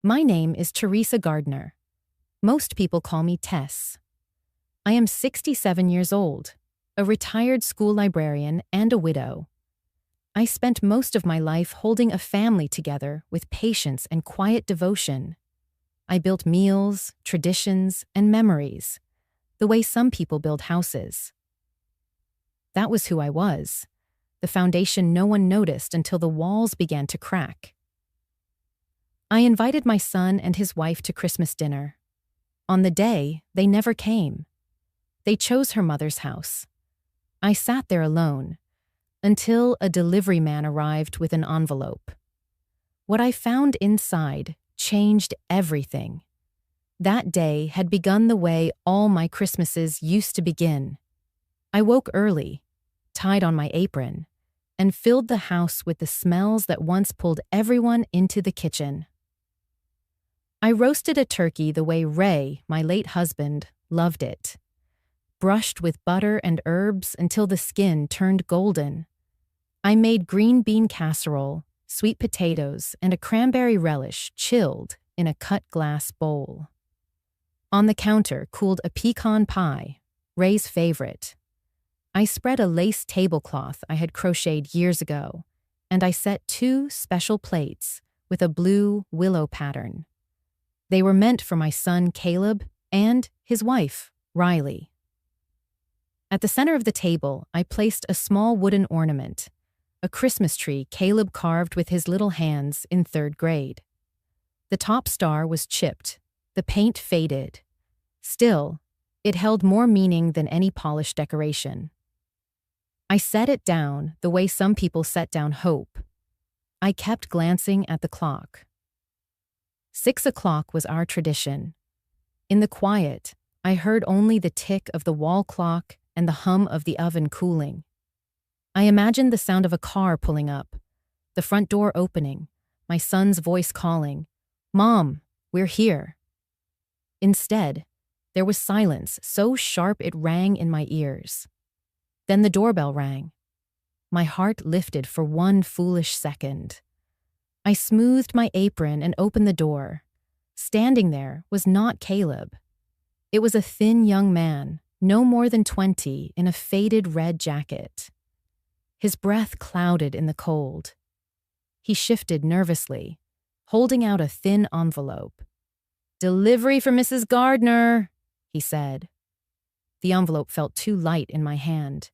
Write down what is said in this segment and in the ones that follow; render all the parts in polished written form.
My name is Teresa Gardner. Most people call me Tess. I am 67 years old, a retired school librarian and a widow. I spent most of my life holding a family together with patience and quiet devotion. I built meals, traditions, and memories, the way some people build houses. That was who I was, the foundation no one noticed until the walls began to crack. I invited my son and his wife to Christmas dinner. On the day, they never came. They chose her mother's house. I sat there alone, until a delivery man arrived with an envelope. What I found inside changed everything. That day had begun the way all my Christmases used to begin. I woke early, tied on my apron, and filled the house with the smells that once pulled everyone into the kitchen. I roasted a turkey the way Ray, my late husband, loved it. Brushed with butter and herbs until the skin turned golden. I made green bean casserole, sweet potatoes, and a cranberry relish chilled in a cut glass bowl. On the counter cooled a pecan pie, Ray's favorite. I spread a lace tablecloth I had crocheted years ago, and I set 2 special plates with a blue willow pattern. They were meant for my son Caleb and his wife, Riley. At the center of the table, I placed a small wooden ornament, a Christmas tree Caleb carved with his little hands in 3rd grade. The top star was chipped, the paint faded. Still, it held more meaning than any polished decoration. I set it down the way some people set down hope. I kept glancing at the clock. 6 o'clock was our tradition. In the quiet, I heard only the tick of the wall clock and the hum of the oven cooling. I imagined the sound of a car pulling up, the front door opening, my son's voice calling, "Mom, we're here." Instead, there was silence so sharp it rang in my ears. Then the doorbell rang. My heart lifted for one foolish second. I smoothed my apron and opened the door. Standing there was not Caleb. It was a thin young man, no more than 20, in a faded red jacket. His breath clouded in the cold. He shifted nervously, holding out a thin envelope. "Delivery for Mrs. Gardner," he said. The envelope felt too light in my hand.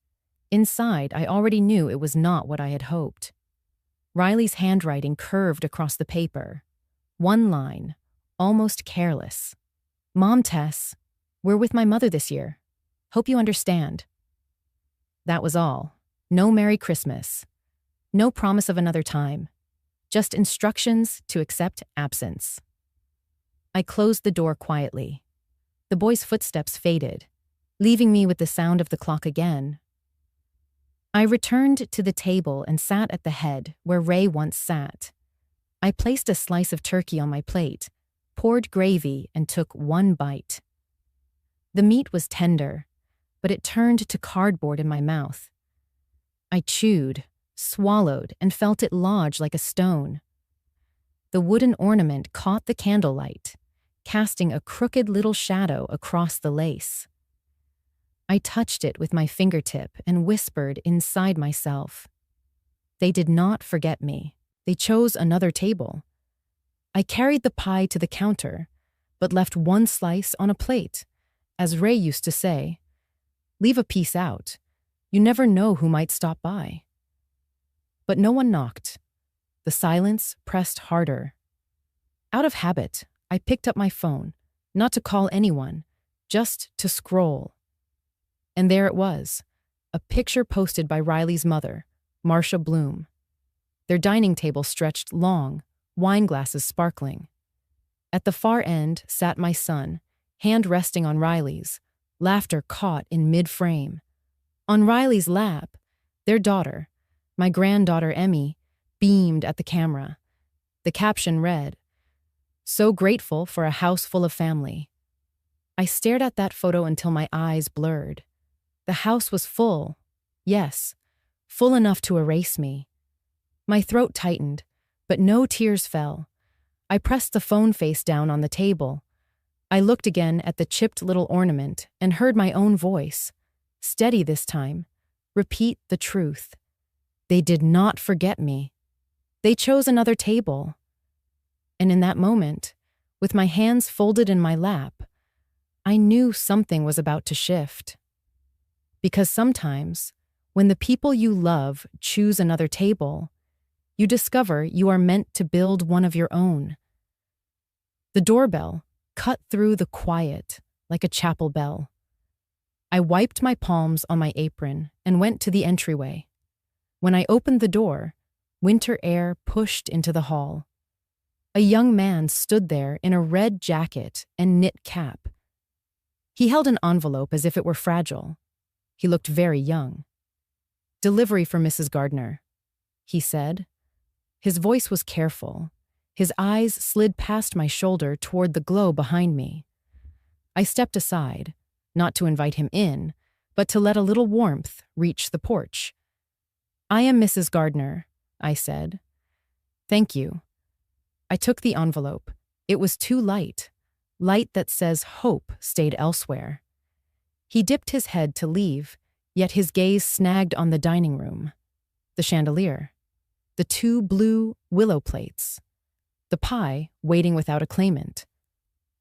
Inside, I already knew it was not what I had hoped. Riley's handwriting curved across the paper. One line, almost careless. "Mom, Tess, we're with my mother this year. Hope you understand." That was all. No Merry Christmas. No promise of another time. Just instructions to accept absence. I closed the door quietly. The boy's footsteps faded, leaving me with the sound of the clock again. I returned to the table and sat at the head where Ray once sat. I placed a slice of turkey on my plate, poured gravy, and took one bite. The meat was tender, but it turned to cardboard in my mouth. I chewed, swallowed, and felt it lodge like a stone. The wooden ornament caught the candlelight, casting a crooked little shadow across the lace. I touched it with my fingertip and whispered inside myself. They did not forget me. They chose another table. I carried the pie to the counter, but left one slice on a plate. As Ray used to say, "Leave a piece out. You never know who might stop by." But no one knocked. The silence pressed harder. Out of habit, I picked up my phone, not to call anyone, just to scroll. And there it was, a picture posted by Riley's mother, Marcia Bloom. Their dining table stretched long, wine glasses sparkling. At the far end sat my son, hand resting on Riley's, laughter caught in mid-frame. On Riley's lap, their daughter, my granddaughter Emmy, beamed at the camera. The caption read, "So grateful for a house full of family." I stared at that photo until my eyes blurred. The house was full. Yes, full enough to erase me. My throat tightened, but no tears fell. I pressed the phone face down on the table. I looked again at the chipped little ornament and heard my own voice. Steady this time. Repeat the truth. They did not forget me. They chose another table. And in that moment, with my hands folded in my lap, I knew something was about to shift. Because sometimes, when the people you love choose another table, you discover you are meant to build one of your own. The doorbell cut through the quiet like a chapel bell. I wiped my palms on my apron and went to the entryway. When I opened the door, winter air pushed into the hall. A young man stood there in a red jacket and knit cap. He held an envelope as if it were fragile. He looked very young. "Delivery for Mrs. Gardner," he said. His voice was careful. His eyes slid past my shoulder toward the glow behind me. I stepped aside, not to invite him in, but to let a little warmth reach the porch. "I am Mrs. Gardner," I said. "Thank you." I took the envelope. It was too light. Light that says hope stayed elsewhere. He dipped his head to leave, yet his gaze snagged on the dining room. The chandelier. The 2 blue willow plates. The pie waiting without a claimant.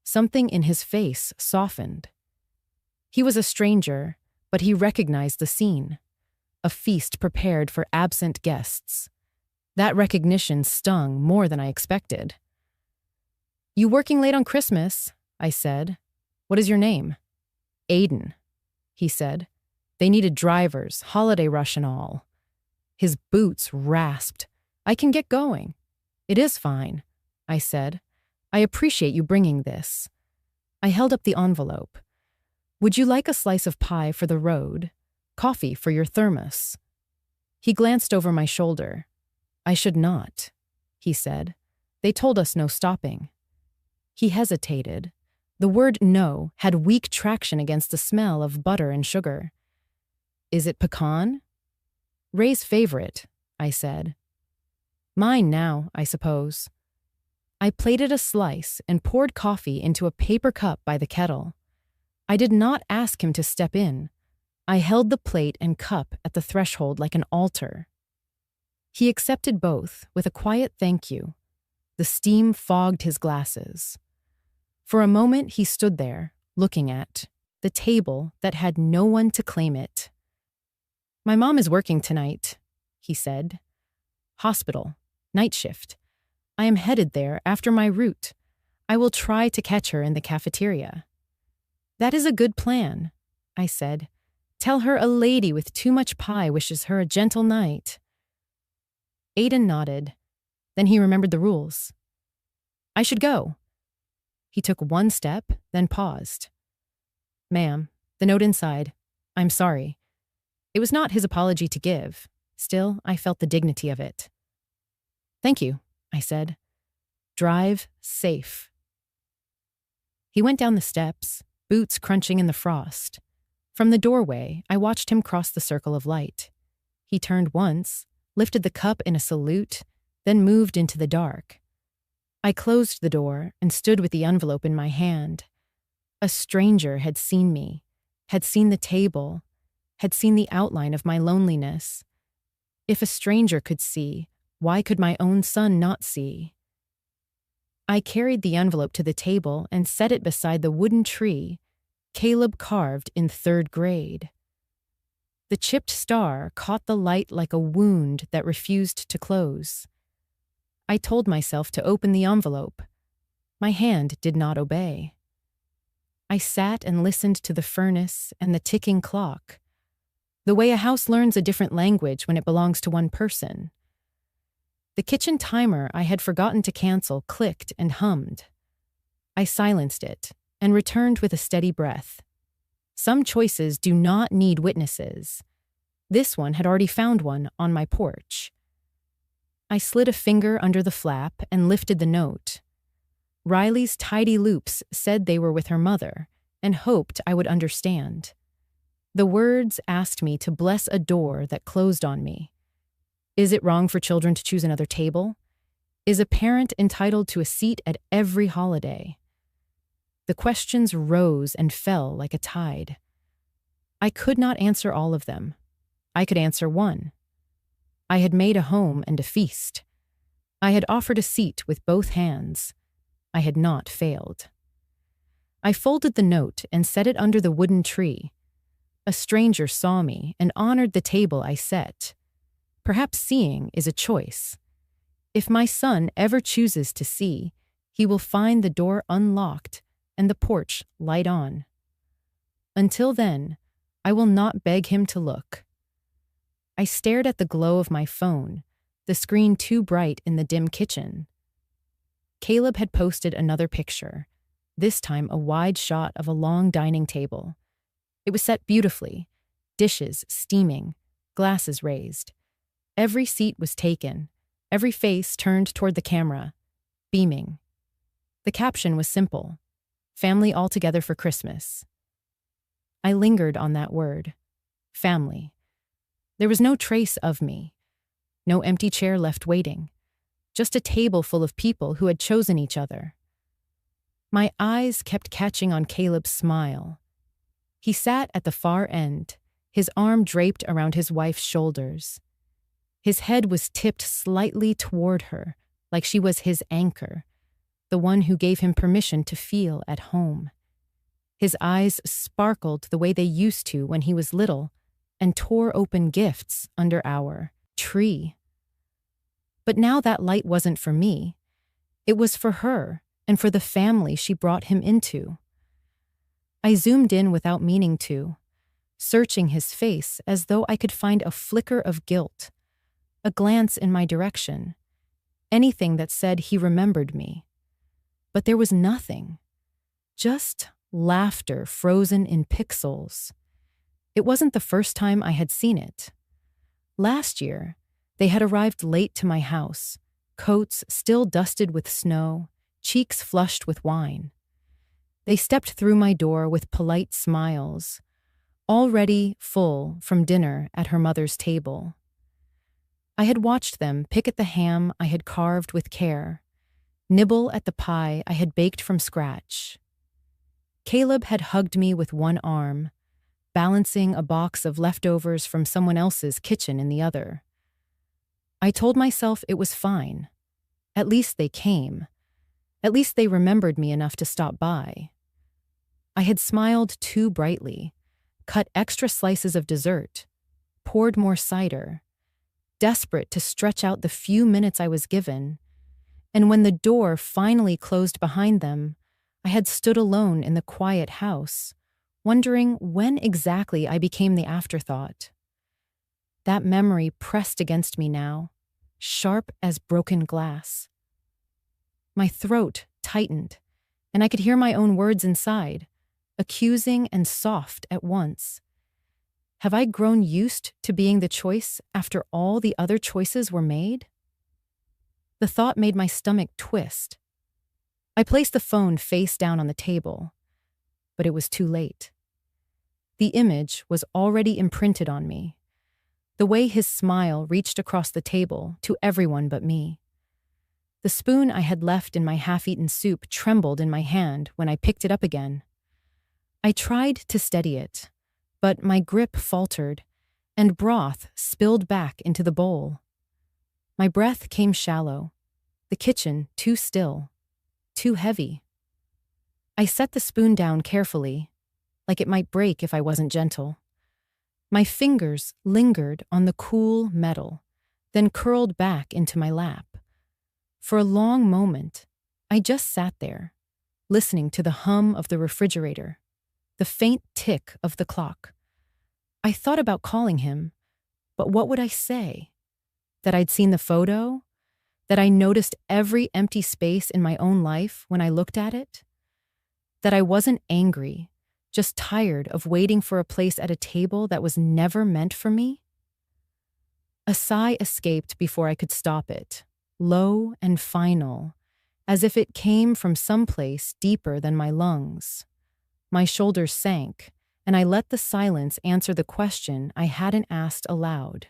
Something in his face softened. He was a stranger, but he recognized the scene. A feast prepared for absent guests. That recognition stung more than I expected. "You working late on Christmas?" I said. "What is your name?" "Aiden," he said. "They needed drivers, holiday rush and all." His boots rasped. "I can get going." "It is fine," I said. "I appreciate you bringing this." I held up the envelope. "Would you like a slice of pie for the road? Coffee for your thermos?" He glanced over my shoulder. "I should not," he said. "They told us no stopping." He hesitated. The word no had weak traction against the smell of butter and sugar. "Is it pecan?" "Ray's favorite," I said. "Mine now, I suppose." I plated a slice and poured coffee into a paper cup by the kettle. I did not ask him to step in. I held the plate and cup at the threshold like an altar. He accepted both with a quiet thank you. The steam fogged his glasses. For a moment he stood there, looking at the table that had no one to claim it. "My mom is working tonight," he said. "Hospital, night shift. I am headed there after my route. I will try to catch her in the cafeteria." "That is a good plan," I said. "Tell her a lady with too much pie wishes her a gentle night." Aiden nodded. Then he remembered the rules. "I should go." He took one step, then paused. "Ma'am, the note inside. I'm sorry." It was not his apology to give. Still, I felt the dignity of it. "Thank you," I said. "Drive safe." He went down the steps, boots crunching in the frost. From the doorway, I watched him cross the circle of light. He turned once, lifted the cup in a salute, then moved into the dark. I closed the door and stood with the envelope in my hand. A stranger had seen me, had seen the table, had seen the outline of my loneliness. If a stranger could see, why could my own son not see? I carried the envelope to the table and set it beside the wooden tree Caleb carved in 3rd grade. The chipped star caught the light like a wound that refused to close. I told myself to open the envelope. My hand did not obey. I sat and listened to the furnace and the ticking clock, the way a house learns a different language when it belongs to one person. The kitchen timer I had forgotten to cancel clicked and hummed. I silenced it and returned with a steady breath. Some choices do not need witnesses. This one had already found one on my porch. I slid a finger under the flap and lifted the note. Riley's tidy loops said they were with her mother and hoped I would understand. The words asked me to bless a door that closed on me. Is it wrong for children to choose another table? Is a parent entitled to a seat at every holiday? The questions rose and fell like a tide. I could not answer all of them. I could answer one. I had made a home and a feast. I had offered a seat with both hands. I had not failed. I folded the note and set it under the wooden tree. A stranger saw me and honored the table I set. Perhaps seeing is a choice. If my son ever chooses to see, he will find the door unlocked and the porch light on. Until then, I will not beg him to look. I stared at the glow of my phone, the screen too bright in the dim kitchen. Caleb had posted another picture, this time a wide shot of a long dining table. It was set beautifully, dishes steaming, glasses raised. Every seat was taken, every face turned toward the camera, beaming. The caption was simple: family all together for Christmas. I lingered on that word, family. There was no trace of me, no empty chair left waiting, just a table full of people who had chosen each other. My eyes kept catching on Caleb's smile. He sat at the far end, his arm draped around his wife's shoulders. His head was tipped slightly toward her, like she was his anchor, the one who gave him permission to feel at home. His eyes sparkled the way they used to when he was little and tore open gifts under our tree. But now that light wasn't for me. It was for her and for the family she brought him into. I zoomed in without meaning to, searching his face as though I could find a flicker of guilt, a glance in my direction, anything that said he remembered me. But there was nothing, just laughter frozen in pixels. It wasn't the first time I had seen it. Last year, they had arrived late to my house, coats still dusted with snow, cheeks flushed with wine. They stepped through my door with polite smiles, already full from dinner at her mother's table. I had watched them pick at the ham I had carved with care, nibble at the pie I had baked from scratch. Caleb had hugged me with one arm, balancing a box of leftovers from someone else's kitchen in the other. I told myself it was fine. At least they came. At least they remembered me enough to stop by. I had smiled too brightly, cut extra slices of dessert, poured more cider, desperate to stretch out the few minutes I was given. And when the door finally closed behind them, I had stood alone in the quiet house, wondering when exactly I became the afterthought. That memory pressed against me now, sharp as broken glass. My throat tightened, and I could hear my own words inside, accusing and soft at once. Have I grown used to being the choice after all the other choices were made? The thought made my stomach twist. I placed the phone face down on the table, but it was too late. The image was already imprinted on me, the way his smile reached across the table to everyone but me. The spoon I had left in my half-eaten soup trembled in my hand when I picked it up again. I tried to steady it, but my grip faltered, and broth spilled back into the bowl. My breath came shallow, the kitchen too still, too heavy. I set the spoon down carefully, like it might break if I wasn't gentle. My fingers lingered on the cool metal, then curled back into my lap. For a long moment, I just sat there, listening to the hum of the refrigerator, the faint tick of the clock. I thought about calling him, but what would I say? That I'd seen the photo? That I noticed every empty space in my own life when I looked at it? That I wasn't angry, just tired of waiting for a place at a table that was never meant for me? A sigh escaped before I could stop it, low and final, as if it came from someplace deeper than my lungs. My shoulders sank, and I let the silence answer the question I hadn't asked aloud.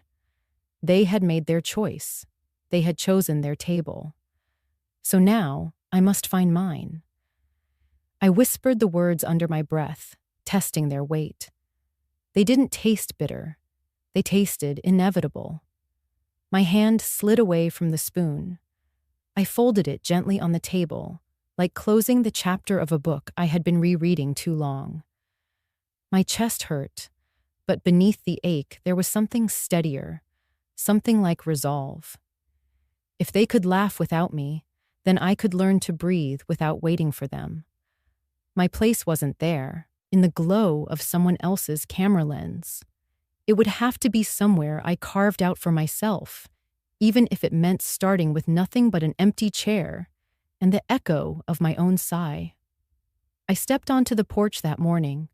They had made their choice. They had chosen their table. So now I must find mine. I whispered the words under my breath, testing their weight. They didn't taste bitter. They tasted inevitable. My hand slid away from the spoon. I folded it gently on the table, like closing the chapter of a book I had been rereading too long. My chest hurt, but beneath the ache there was something steadier, something like resolve. If they could laugh without me, then I could learn to breathe without waiting for them. My place wasn't there, in the glow of someone else's camera lens. It would have to be somewhere I carved out for myself, even if it meant starting with nothing but an empty chair and the echo of my own sigh. I stepped onto the porch that morning,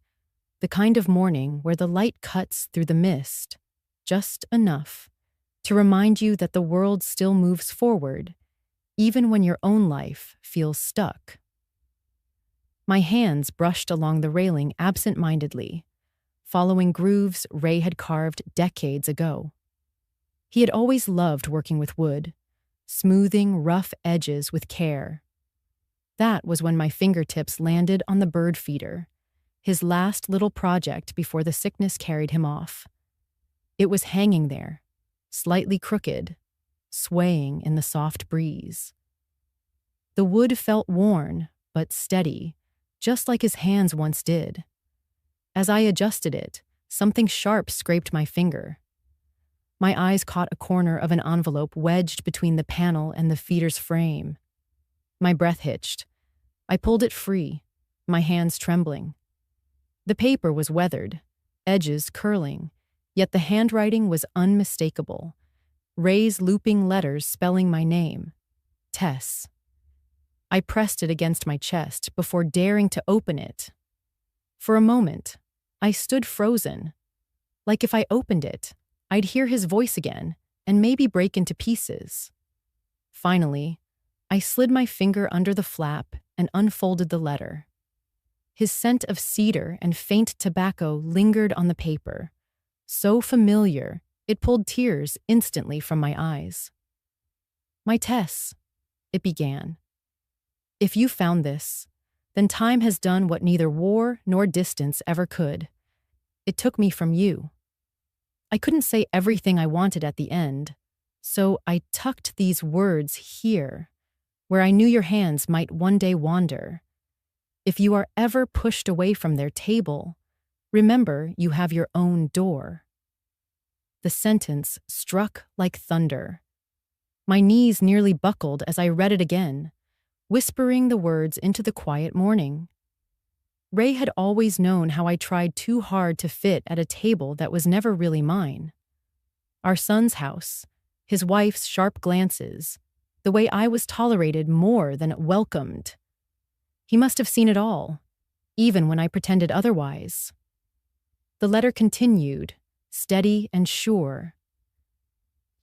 the kind of morning where the light cuts through the mist, just enough to remind you that the world still moves forward, even when your own life feels stuck. My hands brushed along the railing absent-mindedly, following grooves Ray had carved decades ago. He had always loved working with wood, smoothing rough edges with care. That was when my fingertips landed on the bird feeder, his last little project before the sickness carried him off. It was hanging there, slightly crooked, swaying in the soft breeze. The wood felt worn, but steady, just like his hands once did. As I adjusted it, something sharp scraped my finger. My eyes caught a corner of an envelope wedged between the panel and the feeder's frame. My breath hitched. I pulled it free, my hands trembling. The paper was weathered, edges curling, yet the handwriting was unmistakable. Ray's looping letters spelling my name, Tess. I pressed it against my chest before daring to open it. For a moment, I stood frozen. Like if I opened it, I'd hear his voice again and maybe break into pieces. Finally, I slid my finger under the flap and unfolded the letter. His scent of cedar and faint tobacco lingered on the paper, so familiar it pulled tears instantly from my eyes. "My Tess," it began. "If you found this, then time has done what neither war nor distance ever could. It took me from you. I couldn't say everything I wanted at the end, so I tucked these words here, where I knew your hands might one day wander. If you are ever pushed away from their table, remember you have your own door." The sentence struck like thunder. My knees nearly buckled as I read it again, whispering the words into the quiet morning. Ray had always known how I tried too hard to fit at a table that was never really mine. Our son's house, his wife's sharp glances, the way I was tolerated more than welcomed. He must have seen it all, even when I pretended otherwise. The letter continued, steady and sure.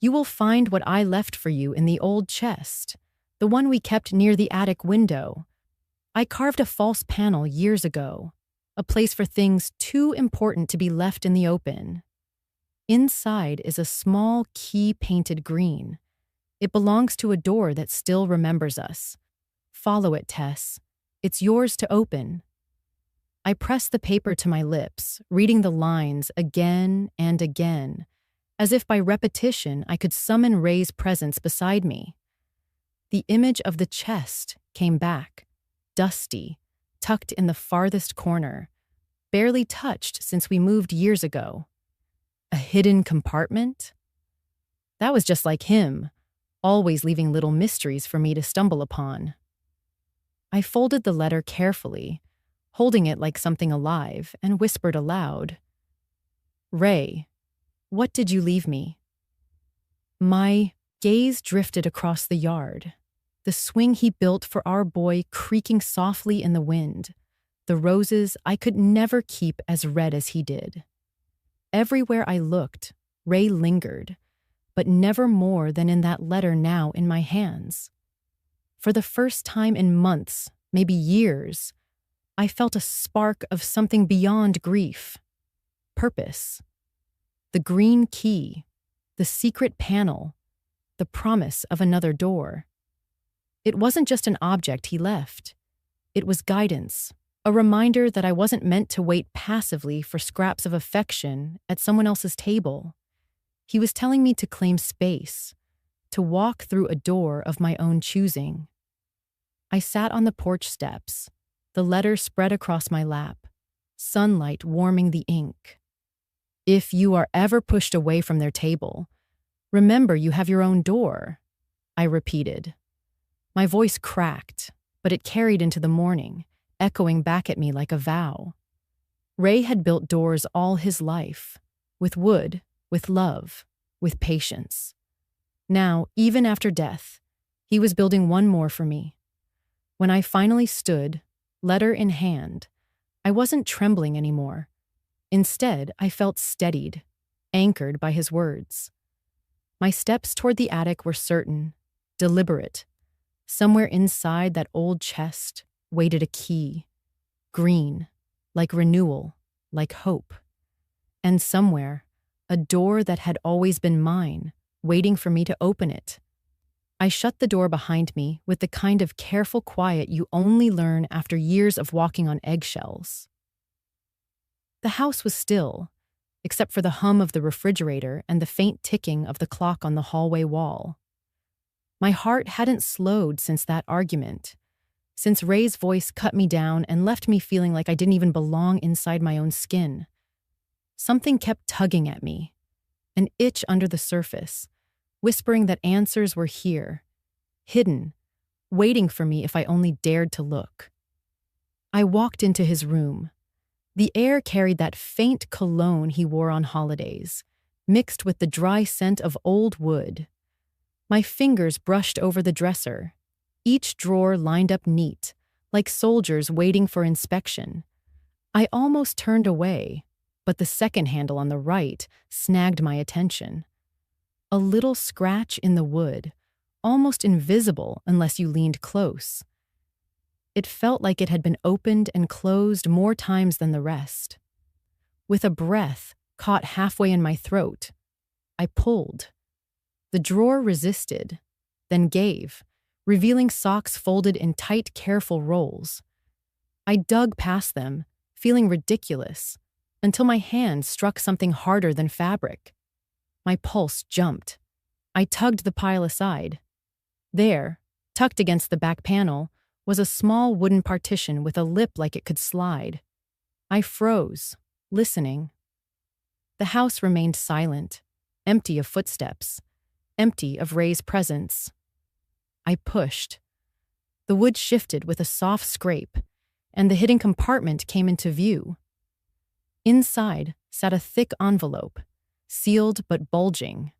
"You will find what I left for you in the old chest, the one we kept near the attic window. I carved a false panel years ago, a place for things too important to be left in the open. Inside is a small key painted green. It belongs to a door that still remembers us. Follow it, Tess. It's yours to open." I pressed the paper to my lips, reading the lines again and again, as if by repetition I could summon Ray's presence beside me. The image of the chest came back, dusty, tucked in the farthest corner, barely touched since we moved years ago. A hidden compartment? That was just like him, always leaving little mysteries for me to stumble upon. I folded the letter carefully, holding it like something alive, and whispered aloud, "Ray, what did you leave me?" My gaze drifted across the yard, the swing he built for our boy creaking softly in the wind, the roses I could never keep as red as he did. Everywhere I looked, Ray lingered, but never more than in that letter now in my hands. For the first time in months, maybe years, I felt a spark of something beyond grief. Purpose. The green key, the secret panel, the promise of another door. It wasn't just an object he left. It was guidance, a reminder that I wasn't meant to wait passively for scraps of affection at someone else's table. He was telling me to claim space, to walk through a door of my own choosing. I sat on the porch steps, the letter spread across my lap, sunlight warming the ink. If you are ever pushed away from their table, remember you have your own door, I repeated. My voice cracked, but it carried into the morning, echoing back at me like a vow. Ray had built doors all his life, with wood, with love, with patience. Now, even after death, he was building one more for me. When I finally stood, letter in hand, I wasn't trembling anymore. Instead, I felt steadied, anchored by his words. My steps toward the attic were certain, deliberate. Somewhere inside that old chest waited a key, green, like renewal, like hope. And somewhere, a door that had always been mine, waiting for me to open it. I shut the door behind me with the kind of careful quiet you only learn after years of walking on eggshells. The house was still, except for the hum of the refrigerator and the faint ticking of the clock on the hallway wall. My heart hadn't slowed since that argument, since Ray's voice cut me down and left me feeling like I didn't even belong inside my own skin. Something kept tugging at me, an itch under the surface, whispering that answers were here, hidden, waiting for me if I only dared to look. I walked into his room. The air carried that faint cologne he wore on holidays, mixed with the dry scent of old wood. My fingers brushed over the dresser, each drawer lined up neat, like soldiers waiting for inspection. I almost turned away, but the second handle on the right snagged my attention. A little scratch in the wood, almost invisible unless you leaned close. It felt like it had been opened and closed more times than the rest. With a breath caught halfway in my throat, I pulled. The drawer resisted, then gave, revealing socks folded in tight, careful rolls. I dug past them, feeling ridiculous, until my hand struck something harder than fabric. My pulse jumped. I tugged the pile aside. There, tucked against the back panel, was a small wooden partition with a lip like it could slide. I froze, listening. The house remained silent, empty of footsteps, empty of Ray's presence. I pushed. The wood shifted with a soft scrape, and the hidden compartment came into view. Inside sat a thick envelope, sealed but bulging.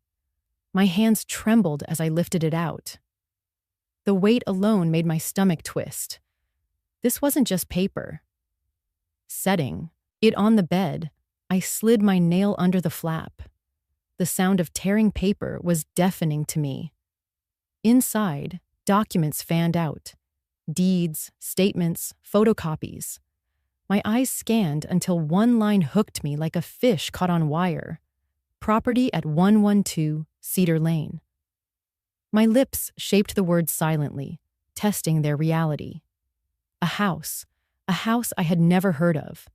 My hands trembled as I lifted it out. The weight alone made my stomach twist. This wasn't just paper. Setting it on the bed, I slid my nail under the flap. The sound of tearing paper was deafening to me. Inside, documents fanned out. Deeds, statements, photocopies. My eyes scanned until one line hooked me like a fish caught on wire. Property at 112 Cedar Lane. My lips shaped the words silently, testing their reality. A house I had never heard of.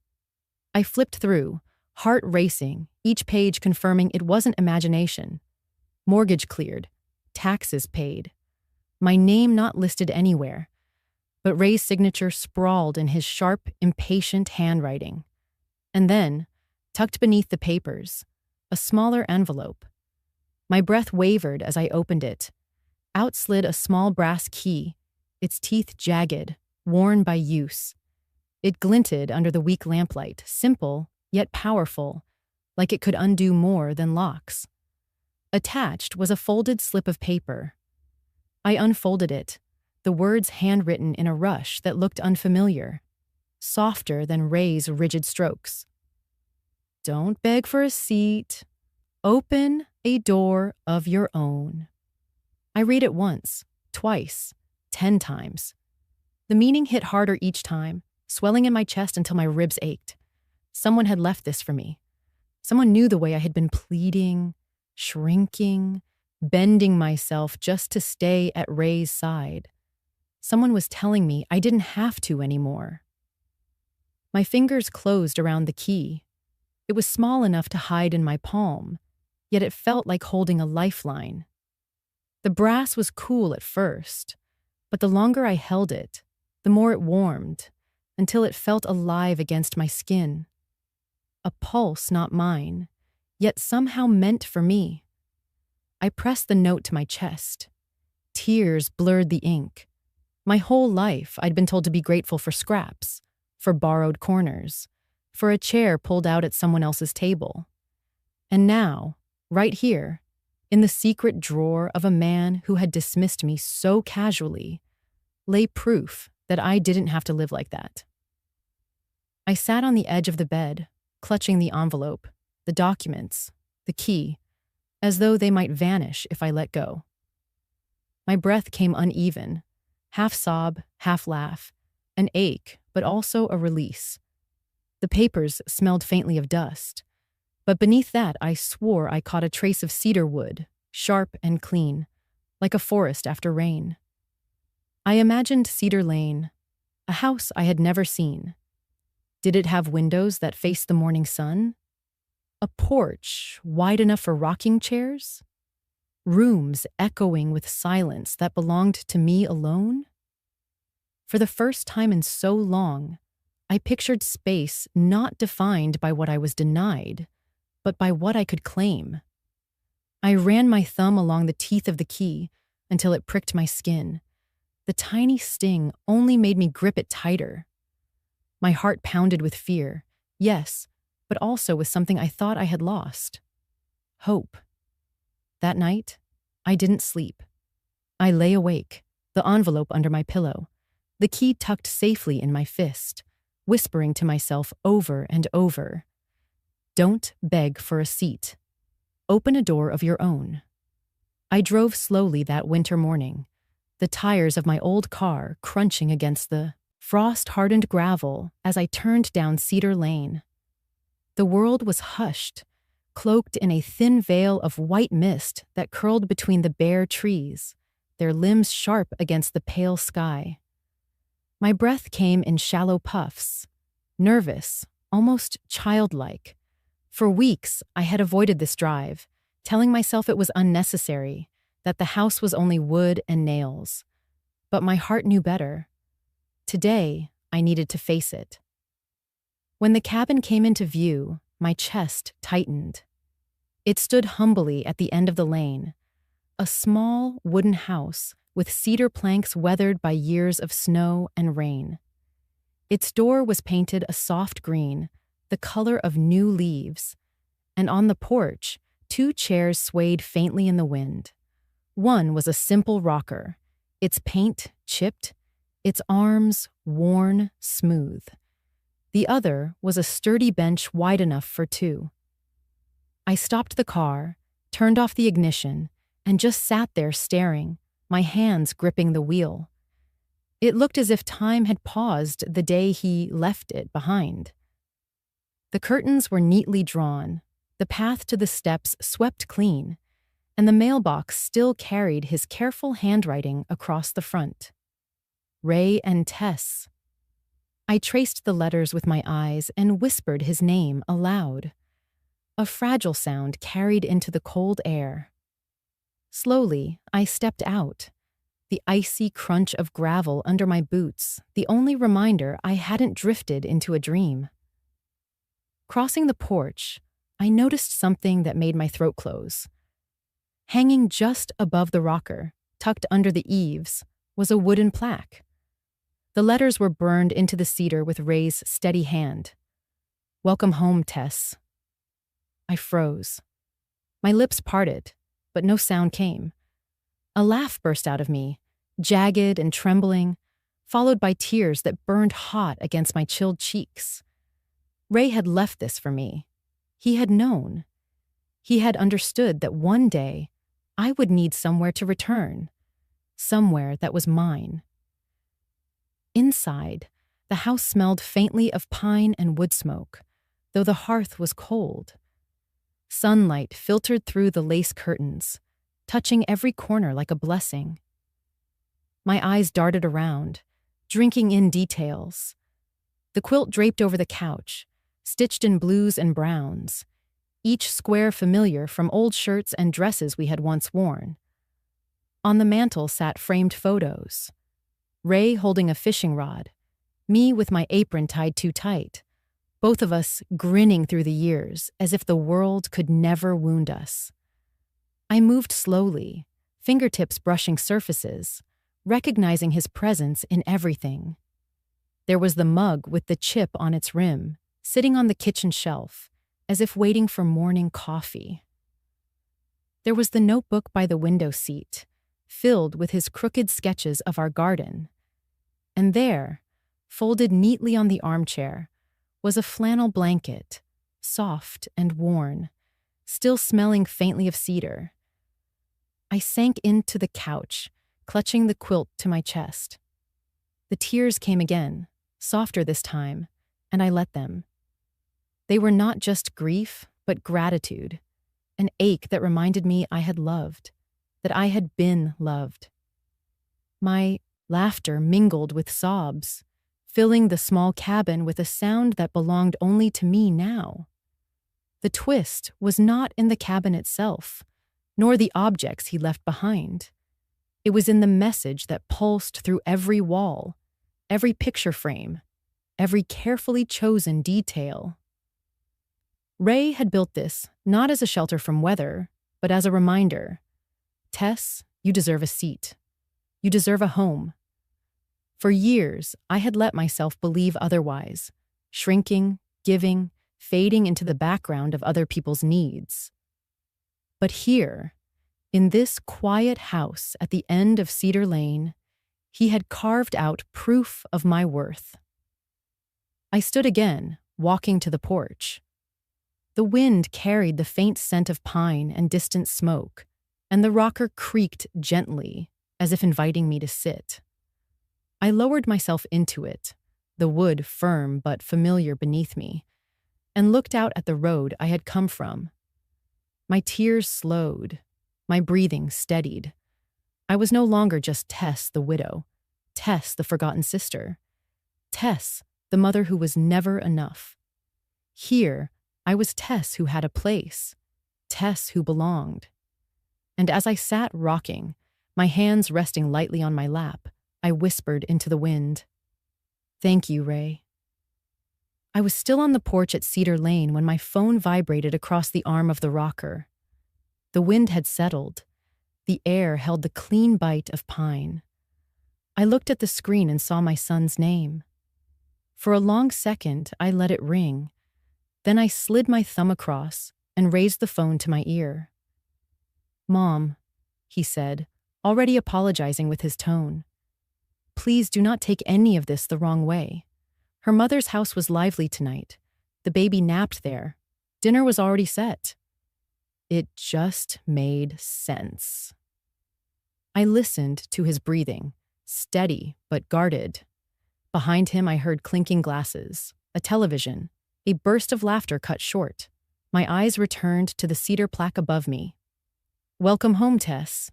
I flipped through, heart racing, each page confirming it wasn't imagination. Mortgage cleared, taxes paid. My name not listed anywhere, but Ray's signature sprawled in his sharp, impatient handwriting. And then, tucked beneath the papers, a smaller envelope. My breath wavered as I opened it. Out slid a small brass key, its teeth jagged, worn by use. It glinted under the weak lamplight, simple, yet powerful, like it could undo more than locks. Attached was a folded slip of paper. I unfolded it, the words handwritten in a rush that looked unfamiliar, softer than Ray's rigid strokes. Don't beg for a seat. Open a door of your own. I read it once, twice, 10 times. The meaning hit harder each time, swelling in my chest until my ribs ached. Someone had left this for me. Someone knew the way I had been pleading, shrinking, bending myself just to stay at Ray's side. Someone was telling me I didn't have to anymore. My fingers closed around the key. It was small enough to hide in my palm, yet it felt like holding a lifeline. The brass was cool at first, but the longer I held it, the more it warmed, until it felt alive against my skin. A pulse not mine, yet somehow meant for me. I pressed the note to my chest. Tears blurred the ink. My whole life, I'd been told to be grateful for scraps, for borrowed corners, for a chair pulled out at someone else's table. And now, right here, in the secret drawer of a man who had dismissed me so casually, lay proof that I didn't have to live like that. I sat on the edge of the bed, clutching the envelope, the documents, the key, as though they might vanish if I let go. My breath came uneven, half sob, half laugh, an ache, but also a release. The papers smelled faintly of dust, but beneath that I swore I caught a trace of cedar wood, sharp and clean, like a forest after rain. I imagined Cedar Lane, a house I had never seen. Did it have windows that faced the morning sun? A porch wide enough for rocking chairs? Rooms echoing with silence that belonged to me alone? For the first time in so long, I pictured space not defined by what I was denied, but by what I could claim. I ran my thumb along the teeth of the key until it pricked my skin. The tiny sting only made me grip it tighter. My heart pounded with fear, yes, but also with something I thought I had lost. Hope. That night, I didn't sleep. I lay awake, the envelope under my pillow, the key tucked safely in my fist, whispering to myself over and over, "Don't beg for a seat. Open a door of your own." I drove slowly that winter morning, the tires of my old car crunching against the frost-hardened gravel as I turned down Cedar Lane. The world was hushed, cloaked in a thin veil of white mist that curled between the bare trees, their limbs sharp against the pale sky. My breath came in shallow puffs, nervous, almost childlike. For weeks, I had avoided this drive, telling myself it was unnecessary, that the house was only wood and nails. But my heart knew better. Today, I needed to face it. When the cabin came into view, my chest tightened. It stood humbly at the end of the lane, a small wooden house with cedar planks weathered by years of snow and rain. Its door was painted a soft green, the color of new leaves, and on the porch, 2 chairs swayed faintly in the wind. One was a simple rocker, its paint chipped, its arms worn smooth. The other was a sturdy bench wide enough for 2. I stopped the car, turned off the ignition, and just sat there staring, my hands gripping the wheel. It looked as if time had paused the day he left it behind. The curtains were neatly drawn, the path to the steps swept clean, and the mailbox still carried his careful handwriting across the front. Ray and Tess. I traced the letters with my eyes and whispered his name aloud. A fragile sound carried into the cold air. Slowly, I stepped out, the icy crunch of gravel under my boots, the only reminder I hadn't drifted into a dream. Crossing the porch, I noticed something that made my throat close. Hanging just above the rocker, tucked under the eaves, was a wooden plaque. The letters were burned into the cedar with Ray's steady hand. "Welcome home, Tess." I froze. My lips parted, but no sound came. A laugh burst out of me, jagged and trembling, followed by tears that burned hot against my chilled cheeks. Ray had left this for me. He had known. He had understood that one day I would need somewhere to return, somewhere that was mine. Inside, the house smelled faintly of pine and wood smoke, though the hearth was cold. Sunlight filtered through the lace curtains, touching every corner like a blessing. My eyes darted around, drinking in details. The quilt draped over the couch, stitched in blues and browns, each square familiar from old shirts and dresses we had once worn. On the mantel sat framed photos. Ray holding a fishing rod, me with my apron tied too tight, both of us grinning through the years as if the world could never wound us. I moved slowly, fingertips brushing surfaces, recognizing his presence in everything. There was the mug with the chip on its rim, sitting on the kitchen shelf, as if waiting for morning coffee. There was the notebook by the window seat, filled with his crooked sketches of our garden. And there, folded neatly on the armchair, was a flannel blanket, soft and worn, still smelling faintly of cedar. I sank into the couch, clutching the quilt to my chest. The tears came again, softer this time, and I let them. They were not just grief, but gratitude, an ache that reminded me I had loved, that I had been loved. My laughter mingled with sobs, filling the small cabin with a sound that belonged only to me now. The twist was not in the cabin itself, nor the objects he left behind. It was in the message that pulsed through every wall, every picture frame, every carefully chosen detail. Ray had built this not as a shelter from weather, but as a reminder. Tess, you deserve a seat. You deserve a home. For years, I had let myself believe otherwise, shrinking, giving, fading into the background of other people's needs. But here, in this quiet house at the end of Cedar Lane, he had carved out proof of my worth. I stood again, walking to the porch. The wind carried the faint scent of pine and distant smoke, and the rocker creaked gently, as if inviting me to sit. I lowered myself into it, the wood firm but familiar beneath me, and looked out at the road I had come from. My tears slowed, my breathing steadied. I was no longer just Tess, the widow, Tess, the forgotten sister, Tess, the mother who was never enough. Here, I was Tess who had a place, Tess who belonged. And as I sat rocking, my hands resting lightly on my lap, I whispered into the wind, "Thank you, Ray." I was still on the porch at Cedar Lane when my phone vibrated across the arm of the rocker. The wind had settled. The air held the clean bite of pine. I looked at the screen and saw my son's name. For a long second, I let it ring. Then I slid my thumb across and raised the phone to my ear. "Mom," he said, already apologizing with his tone. "Please do not take any of this the wrong way. Her mother's house was lively tonight. The baby napped there. Dinner was already set." It just made sense. I listened to his breathing, steady but guarded. Behind him, I heard clinking glasses, a television. A burst of laughter cut short. My eyes returned to the cedar plaque above me. "Welcome home, Tess."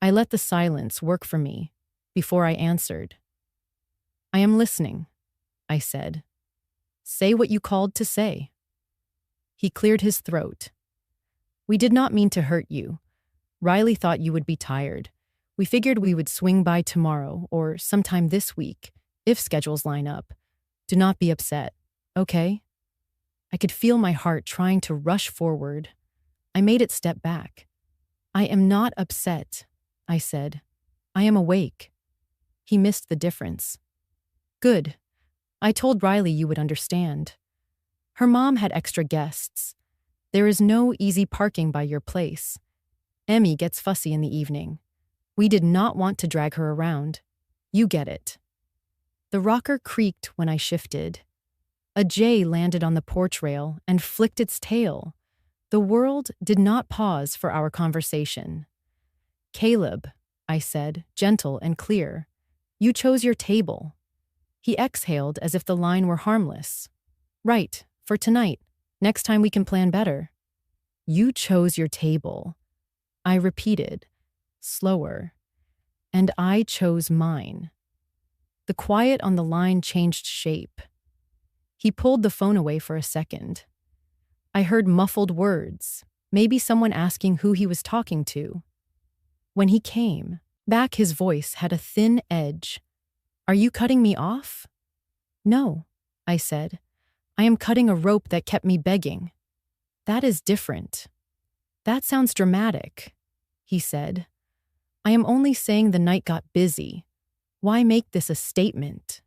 I let the silence work for me before I answered. "I am listening," I said. "Say what you called to say." He cleared his throat. "We did not mean to hurt you. Riley thought you would be tired. We figured we would swing by tomorrow or sometime this week, if schedules line up. Do not be upset, okay?" I could feel my heart trying to rush forward. I made it step back. "I am not upset," I said. "I am awake." He missed the difference. "Good. I told Riley you would understand. Her mom had extra guests. There is no easy parking by your place. Emmy gets fussy in the evening. We did not want to drag her around. You get it." The rocker creaked when I shifted. A jay landed on the porch rail and flicked its tail. The world did not pause for our conversation. "Caleb," I said, gentle and clear, "you chose your table." He exhaled as if the line were harmless. "Right, for tonight. Next time we can plan better." "You chose your table," I repeated, slower. and I chose mine. The quiet on the line changed shape. He pulled the phone away for a second. I heard muffled words, maybe someone asking who he was talking to. When he came back, his voice had a thin edge. "Are you cutting me off?" "No," I said. "I am cutting a rope that kept me begging." "That is different." "That sounds dramatic," he said. "I am only saying the night got busy. Why make this a statement?"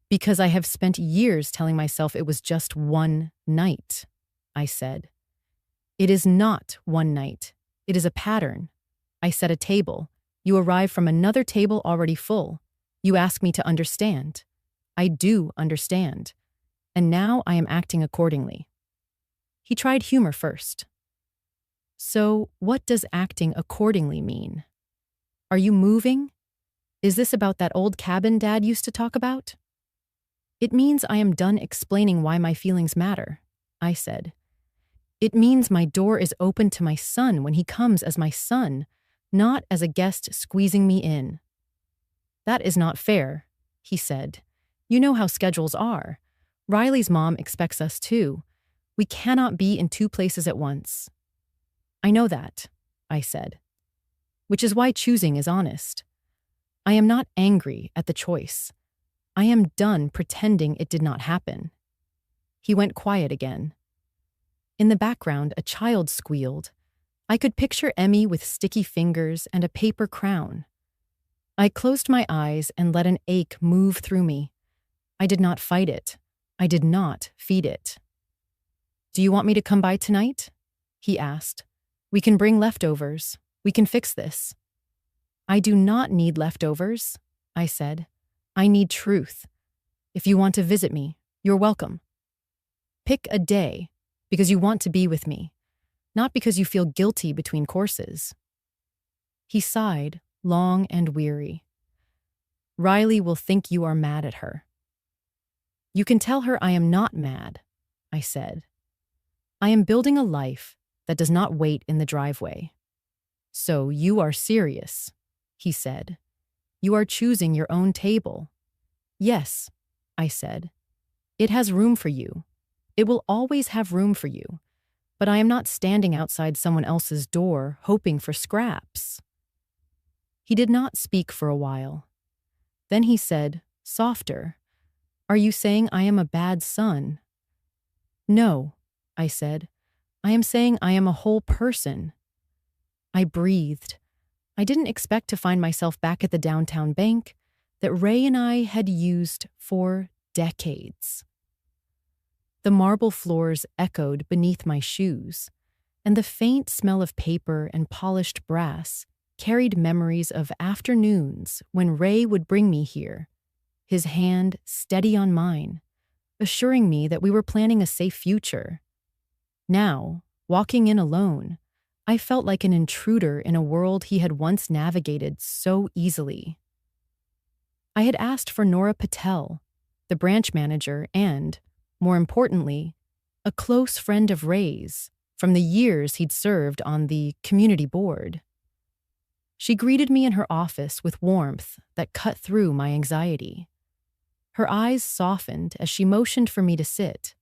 "Because I have spent years telling myself it was just one night," I said. "It is not one night. It is a pattern. I set a table. You arrive from another table already full. You ask me to understand. I do understand. And now I am acting accordingly." He tried humor first. "So, what does acting accordingly mean? Are you moving? Is this about that old cabin Dad used to talk about?" "It means I am done explaining why my feelings matter," I said. "It means my door is open to my son when he comes as my son, not as a guest squeezing me in." "That is not fair," he said. "You know how schedules are. Riley's mom expects us too. We cannot be in two places at once." "I know that," I said. "Which is why choosing is honest. I am not angry at the choice. I am done pretending it did not happen." He went quiet again. In the background, a child squealed. I could picture Emmy with sticky fingers and a paper crown. I closed my eyes and let an ache move through me. I did not fight it. I did not feed it. "Do you want me to come by tonight?" he asked. "We can bring leftovers. We can fix this." "I do not need leftovers," I said. "I need truth. If you want to visit me, you're welcome. Pick a day, because you want to be with me, not because you feel guilty between courses." He sighed, long and weary. "Riley will think you are mad at her." "You can tell her I am not mad," I said. "I am building a life that does not wait in the driveway." "So you are serious," he said. "You are choosing your own table." "Yes," I said. "It has room for you. It will always have room for you. But I am not standing outside someone else's door hoping for scraps." He did not speak for a while. Then he said, softer, "Are you saying I am a bad son?" "No," I said. "I am saying I am a whole person." I breathed. I didn't expect to find myself back at the downtown bank that Ray and I had used for decades. The marble floors echoed beneath my shoes, and the faint smell of paper and polished brass carried memories of afternoons when Ray would bring me here, his hand steady on mine, assuring me that we were planning a safe future. Now, walking in alone, I felt like an intruder in a world he had once navigated so easily. I had asked for Nora Patel, the branch manager and, more importantly, a close friend of Ray's from the years he'd served on the community board. She greeted me in her office with warmth that cut through my anxiety. Her eyes softened as she motioned for me to sit.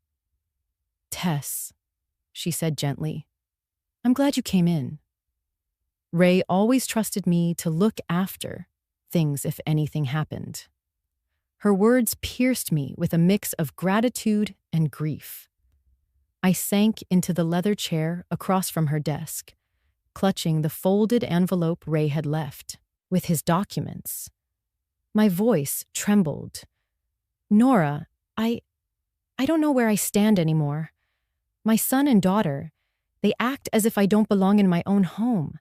"Tess," she said gently, "I'm glad you came in. Ray always trusted me to look after things if anything happened." Her words pierced me with a mix of gratitude and grief. I sank into the leather chair across from her desk, clutching the folded envelope Ray had left with his documents. My voice trembled. "Nora, I don't know where I stand anymore. My son and daughter, they act as if I don't belong in my own home.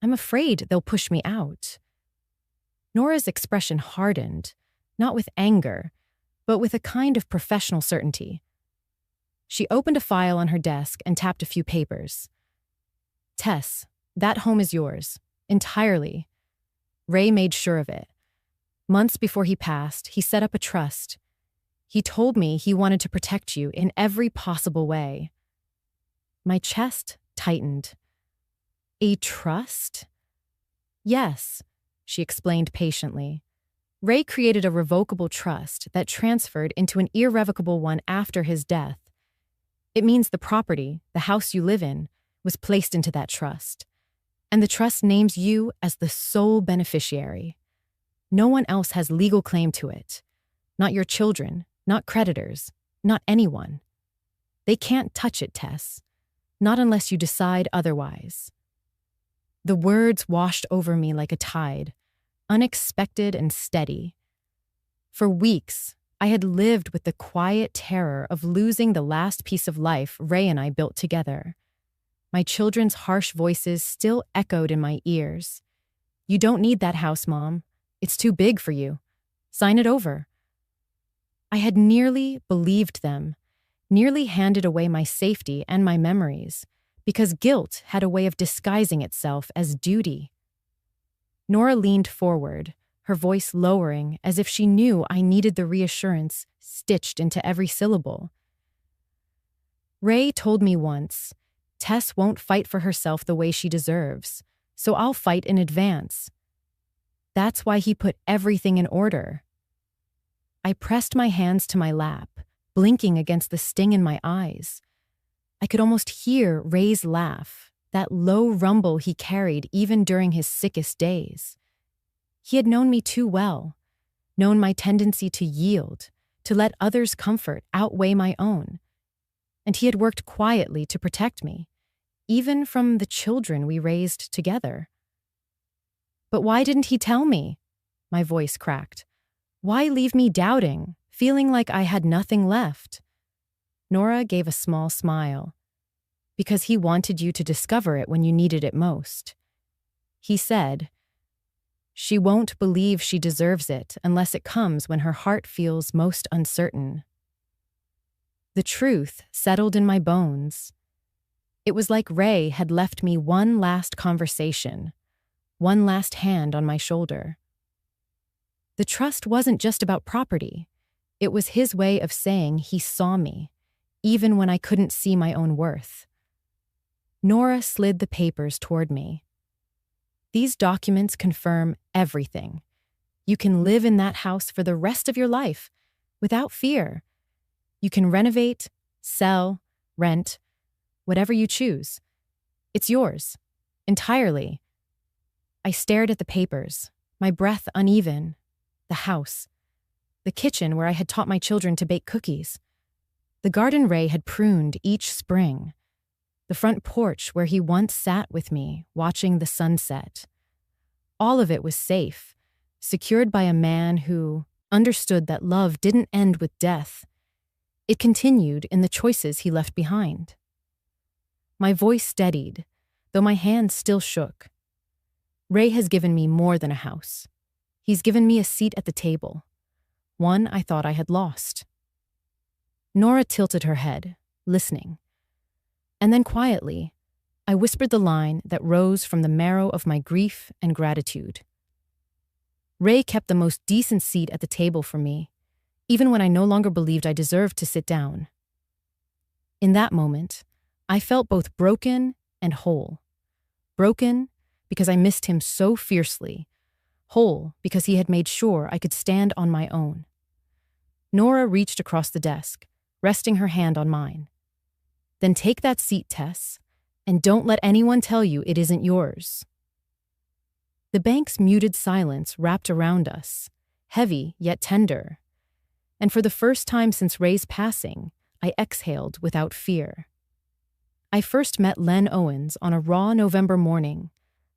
I'm afraid they'll push me out." Nora's expression hardened, not with anger, but with a kind of professional certainty. She opened a file on her desk and tapped a few papers. "Tess, that home is yours, entirely. Ray made sure of it. Months before he passed, he set up a trust. He told me he wanted to protect you in every possible way." My chest tightened. "A trust?" "Yes," she explained patiently. Ray created a revocable trust that transferred into an irrevocable one after his death. It means the property, the house you live in, was placed into that trust, and the trust names you as the sole beneficiary. No one else has legal claim to it. Not your children, not creditors, not anyone. They can't touch it, Tess. Not unless you decide otherwise. The words washed over me like a tide, unexpected and steady. For weeks, I had lived with the quiet terror of losing the last piece of life Ray and I built together. My children's harsh voices still echoed in my ears. "You don't need that house, Mom. It's too big for you. Sign it over." I had nearly believed them, nearly handed away my safety and my memories, because guilt had a way of disguising itself as duty. Nora leaned forward, her voice lowering as if she knew I needed the reassurance stitched into every syllable. "Ray told me once, Tess won't fight for herself the way she deserves, so I'll fight in advance. That's why he put everything in order." I pressed my hands to my lap, blinking against the sting in my eyes. I could almost hear Ray's laugh, that low rumble he carried even during his sickest days. He had known me too well, known my tendency to yield, to let others' comfort outweigh my own. And he had worked quietly to protect me, even from the children we raised together. "But why didn't he tell me?" My voice cracked. "Why leave me doubting, feeling like I had nothing left?" Nora gave a small smile. "Because he wanted you to discover it when you needed it most." He said, "She won't believe she deserves it unless it comes when her heart feels most uncertain." The truth settled in my bones. It was like Ray had left me one last conversation, one last hand on my shoulder. The trust wasn't just about property. It was his way of saying he saw me, even when I couldn't see my own worth. Nora slid the papers toward me. "These documents confirm everything. You can live in that house for the rest of your life, without fear. You can renovate, sell, rent, whatever you choose. It's yours, entirely." I stared at the papers, my breath uneven. The house. The kitchen where I had taught my children to bake cookies. The garden Ray had pruned each spring. The front porch where he once sat with me, watching the sunset. All of it was safe, secured by a man who understood that love didn't end with death. It continued in the choices he left behind. My voice steadied, though my hands still shook. Ray has given me more than a house. He's given me a seat at the table, one I thought I had lost. Nora tilted her head, listening. And then quietly, I whispered the line that rose from the marrow of my grief and gratitude. "Ray kept the most decent seat at the table for me, even when I no longer believed I deserved to sit down." In that moment, I felt both broken and whole. Broken because I missed him so fiercely, whole because he had made sure I could stand on my own. Nora reached across the desk, resting her hand on mine. "Then take that seat, Tess, and don't let anyone tell you it isn't yours." The bank's muted silence wrapped around us, heavy yet tender. And for the first time since Ray's passing, I exhaled without fear. I first met Len Owens on a raw November morning,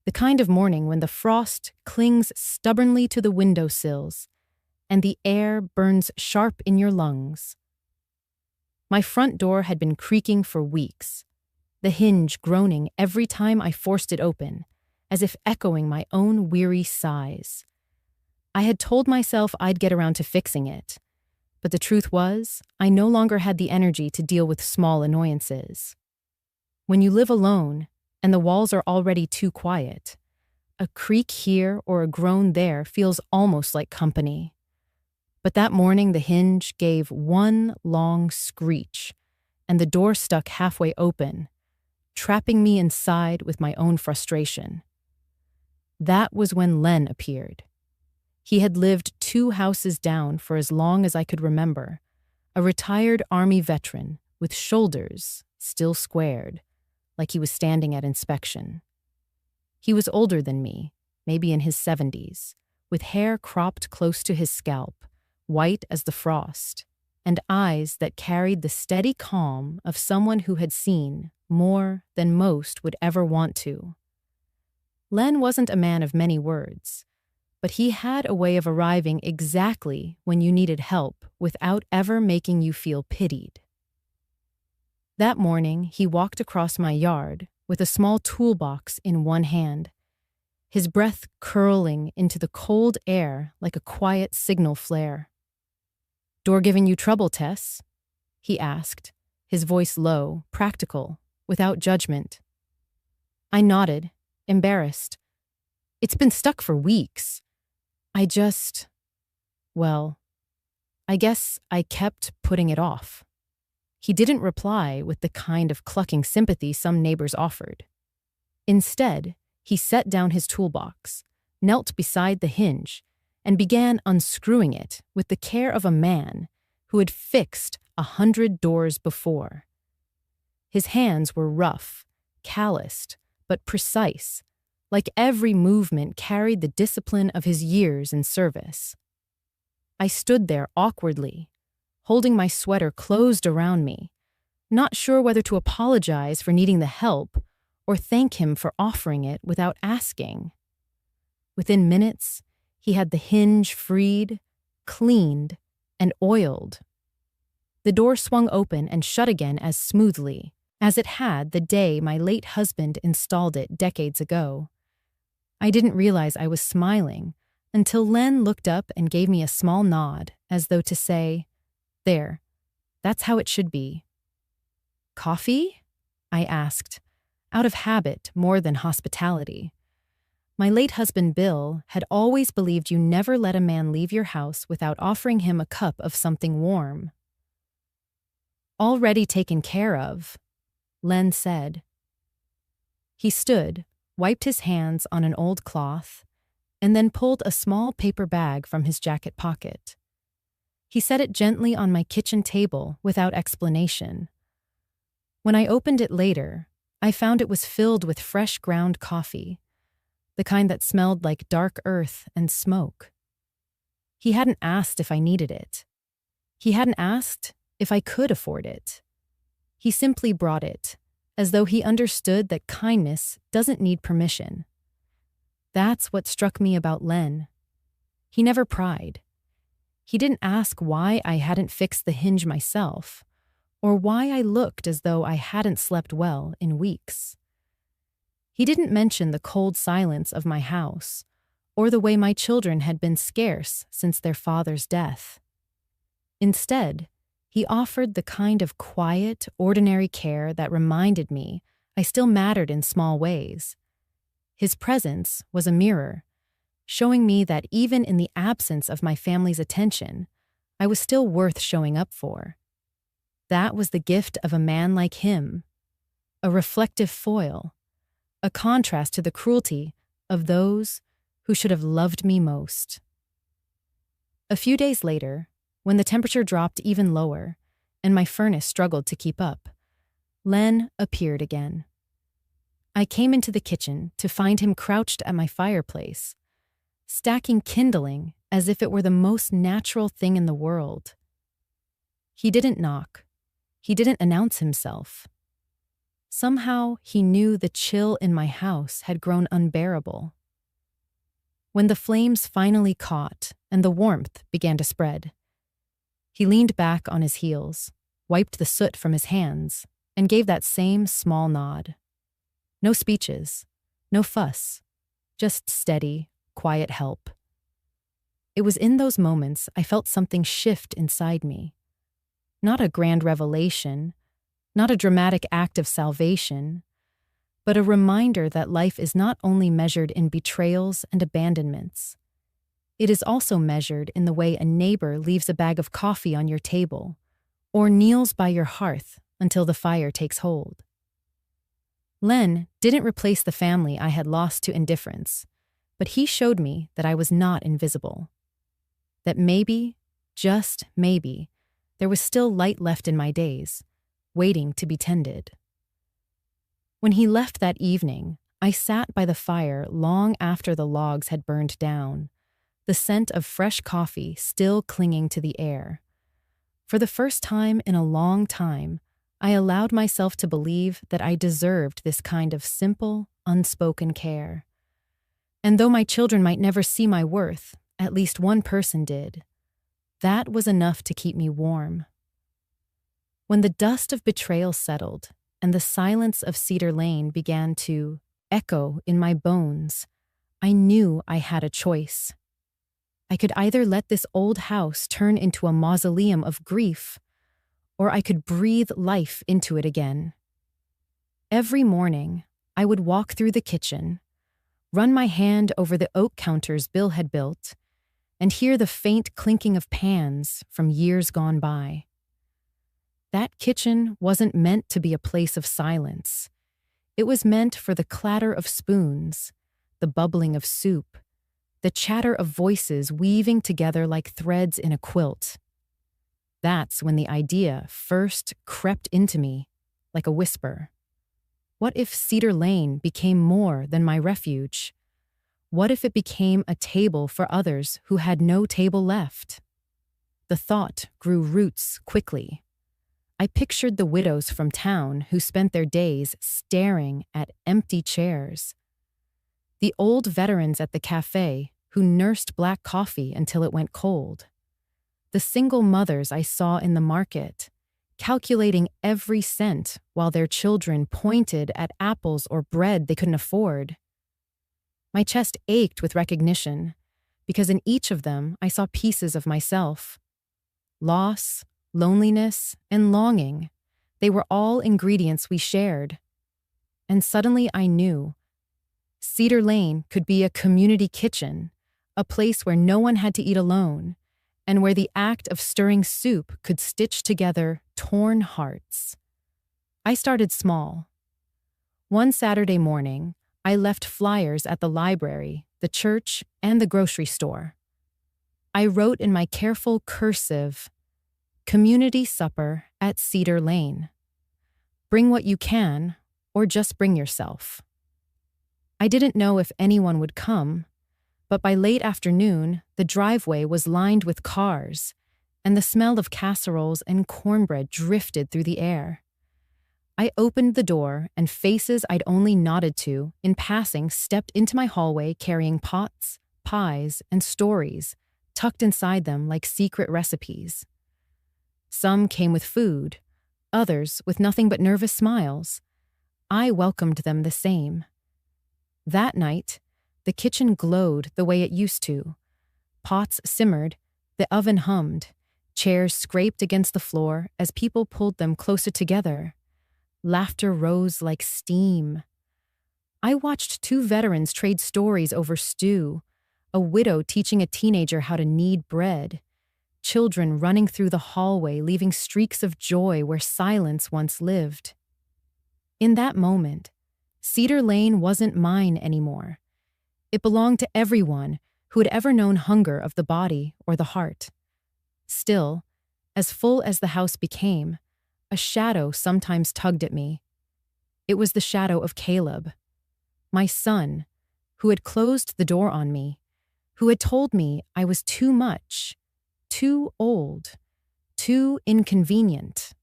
the kind of morning when the frost clings stubbornly to the windowsills and the air burns sharp in your lungs. My front door had been creaking for weeks, the hinge groaning every time I forced it open, as if echoing my own weary sighs. I had told myself I'd get around to fixing it, but the truth was, I no longer had the energy to deal with small annoyances. When you live alone, and the walls are already too quiet, a creak here or a groan there feels almost like company. But that morning the hinge gave one long screech, and the door stuck halfway open, trapping me inside with my own frustration. That was when Len appeared. He had lived 2 houses down for as long as I could remember, a retired Army veteran with shoulders still squared, like he was standing at inspection. He was older than me, maybe in his 70s, with hair cropped close to his scalp, white as the frost, and eyes that carried the steady calm of someone who had seen more than most would ever want to. Len wasn't a man of many words, but he had a way of arriving exactly when you needed help without ever making you feel pitied. That morning, he walked across my yard with a small toolbox in one hand, his breath curling into the cold air like a quiet signal flare. "Door giving you trouble, Tess?" he asked, his voice low, practical, without judgment. I nodded, embarrassed. "It's been stuck for weeks. Well, I guess I kept putting it off." He didn't reply with the kind of clucking sympathy some neighbors offered. Instead, he set down his toolbox, knelt beside the hinge, and began unscrewing it with the care of a man who had fixed 100 doors before. His hands were rough, calloused, but precise, like every movement carried the discipline of his years in service. I stood there awkwardly, holding my sweater closed around me, not sure whether to apologize for needing the help or thank him for offering it without asking. Within minutes, he had the hinge freed, cleaned, and oiled. The door swung open and shut again as smoothly as it had the day my late husband installed it decades ago. I didn't realize I was smiling until Len looked up and gave me a small nod, as though to say, "There, that's how it should be." "Coffee?" I asked, out of habit more than hospitality. My late husband Bill had always believed you never let a man leave your house without offering him a cup of something warm. "Already taken care of," Len said. He stood, wiped his hands on an old cloth, and then pulled a small paper bag from his jacket pocket. He set it gently on my kitchen table without explanation. When I opened it later, I found it was filled with fresh ground coffee, the kind that smelled like dark earth and smoke. He hadn't asked if I needed it. He hadn't asked if I could afford it. He simply brought it, as though he understood that kindness doesn't need permission. That's what struck me about Len. He never pried. He didn't ask why I hadn't fixed the hinge myself, or why I looked as though I hadn't slept well in weeks. He didn't mention the cold silence of my house, or the way my children had been scarce since their father's death. Instead, he offered the kind of quiet, ordinary care that reminded me I still mattered in small ways. His presence was a mirror, showing me that even in the absence of my family's attention, I was still worth showing up for. That was the gift of a man like him, a reflective foil, a contrast to the cruelty of those who should have loved me most. A few days later, when the temperature dropped even lower and my furnace struggled to keep up, Len appeared again. I came into the kitchen to find him crouched at my fireplace, stacking kindling as if it were the most natural thing in the world. He didn't knock. He didn't announce himself. Somehow, he knew the chill in my house had grown unbearable. When the flames finally caught and the warmth began to spread, he leaned back on his heels, wiped the soot from his hands, and gave that same small nod. No speeches, no fuss, just steady, quiet help. It was in those moments I felt something shift inside me. Not a grand revelation, not a dramatic act of salvation, but a reminder that life is not only measured in betrayals and abandonments. It is also measured in the way a neighbor leaves a bag of coffee on your table or kneels by your hearth until the fire takes hold. Len didn't replace the family I had lost to indifference, But he showed me that I was not invisible. That maybe, just maybe, there was still light left in my days, waiting to be tended. When he left that evening, I sat by the fire long after the logs had burned down, the scent of fresh coffee still clinging to the air. For the first time in a long time, I allowed myself to believe that I deserved this kind of simple, unspoken care. And though my children might never see my worth, at least one person did. That was enough to keep me warm. When the dust of betrayal settled and the silence of Cedar Lane began to echo in my bones, I knew I had a choice. I could either let this old house turn into a mausoleum of grief, or I could breathe life into it again. Every morning, I would walk through the kitchen, run my hand over the oak counters Bill had built, and hear the faint clinking of pans from years gone by. That kitchen wasn't meant to be a place of silence. It was meant for the clatter of spoons, the bubbling of soup, the chatter of voices weaving together like threads in a quilt. That's when the idea first crept into me, like a whisper. What if Cedar Lane became more than my refuge? What if it became a table for others who had no table left? The thought grew roots quickly. I pictured the widows from town who spent their days staring at empty chairs. The old veterans at the cafe who nursed black coffee until it went cold. The single mothers I saw in the market, calculating every cent while their children pointed at apples or bread they couldn't afford. My chest ached with recognition, because in each of them I saw pieces of myself. Loss, loneliness, and longing, they were all ingredients we shared. And suddenly I knew Cedar Lane could be a community kitchen, a place where no one had to eat alone, and where the act of stirring soup could stitch together torn hearts. I started small. One Saturday morning, I left flyers at the library, the church, and the grocery store. I wrote in my careful cursive, "Community supper at Cedar Lane. Bring what you can, or just bring yourself." I didn't know if anyone would come, but by late afternoon, the driveway was lined with cars, and the smell of casseroles and cornbread drifted through the air. I opened the door, and faces I'd only nodded to in passing stepped into my hallway carrying pots, pies, and stories tucked inside them like secret recipes. Some came with food, others with nothing but nervous smiles. I welcomed them the same. That night, the kitchen glowed the way it used to. Pots simmered, the oven hummed, chairs scraped against the floor as people pulled them closer together. Laughter rose like steam. I watched two veterans trade stories over stew, a widow teaching a teenager how to knead bread, children running through the hallway leaving streaks of joy where silence once lived. In that moment, Cedar Lane wasn't mine anymore. It belonged to everyone who had ever known hunger of the body or the heart. Still, as full as the house became, a shadow sometimes tugged at me. It was the shadow of Caleb, my son, who had closed the door on me, who had told me I was too much, too old, too inconvenient.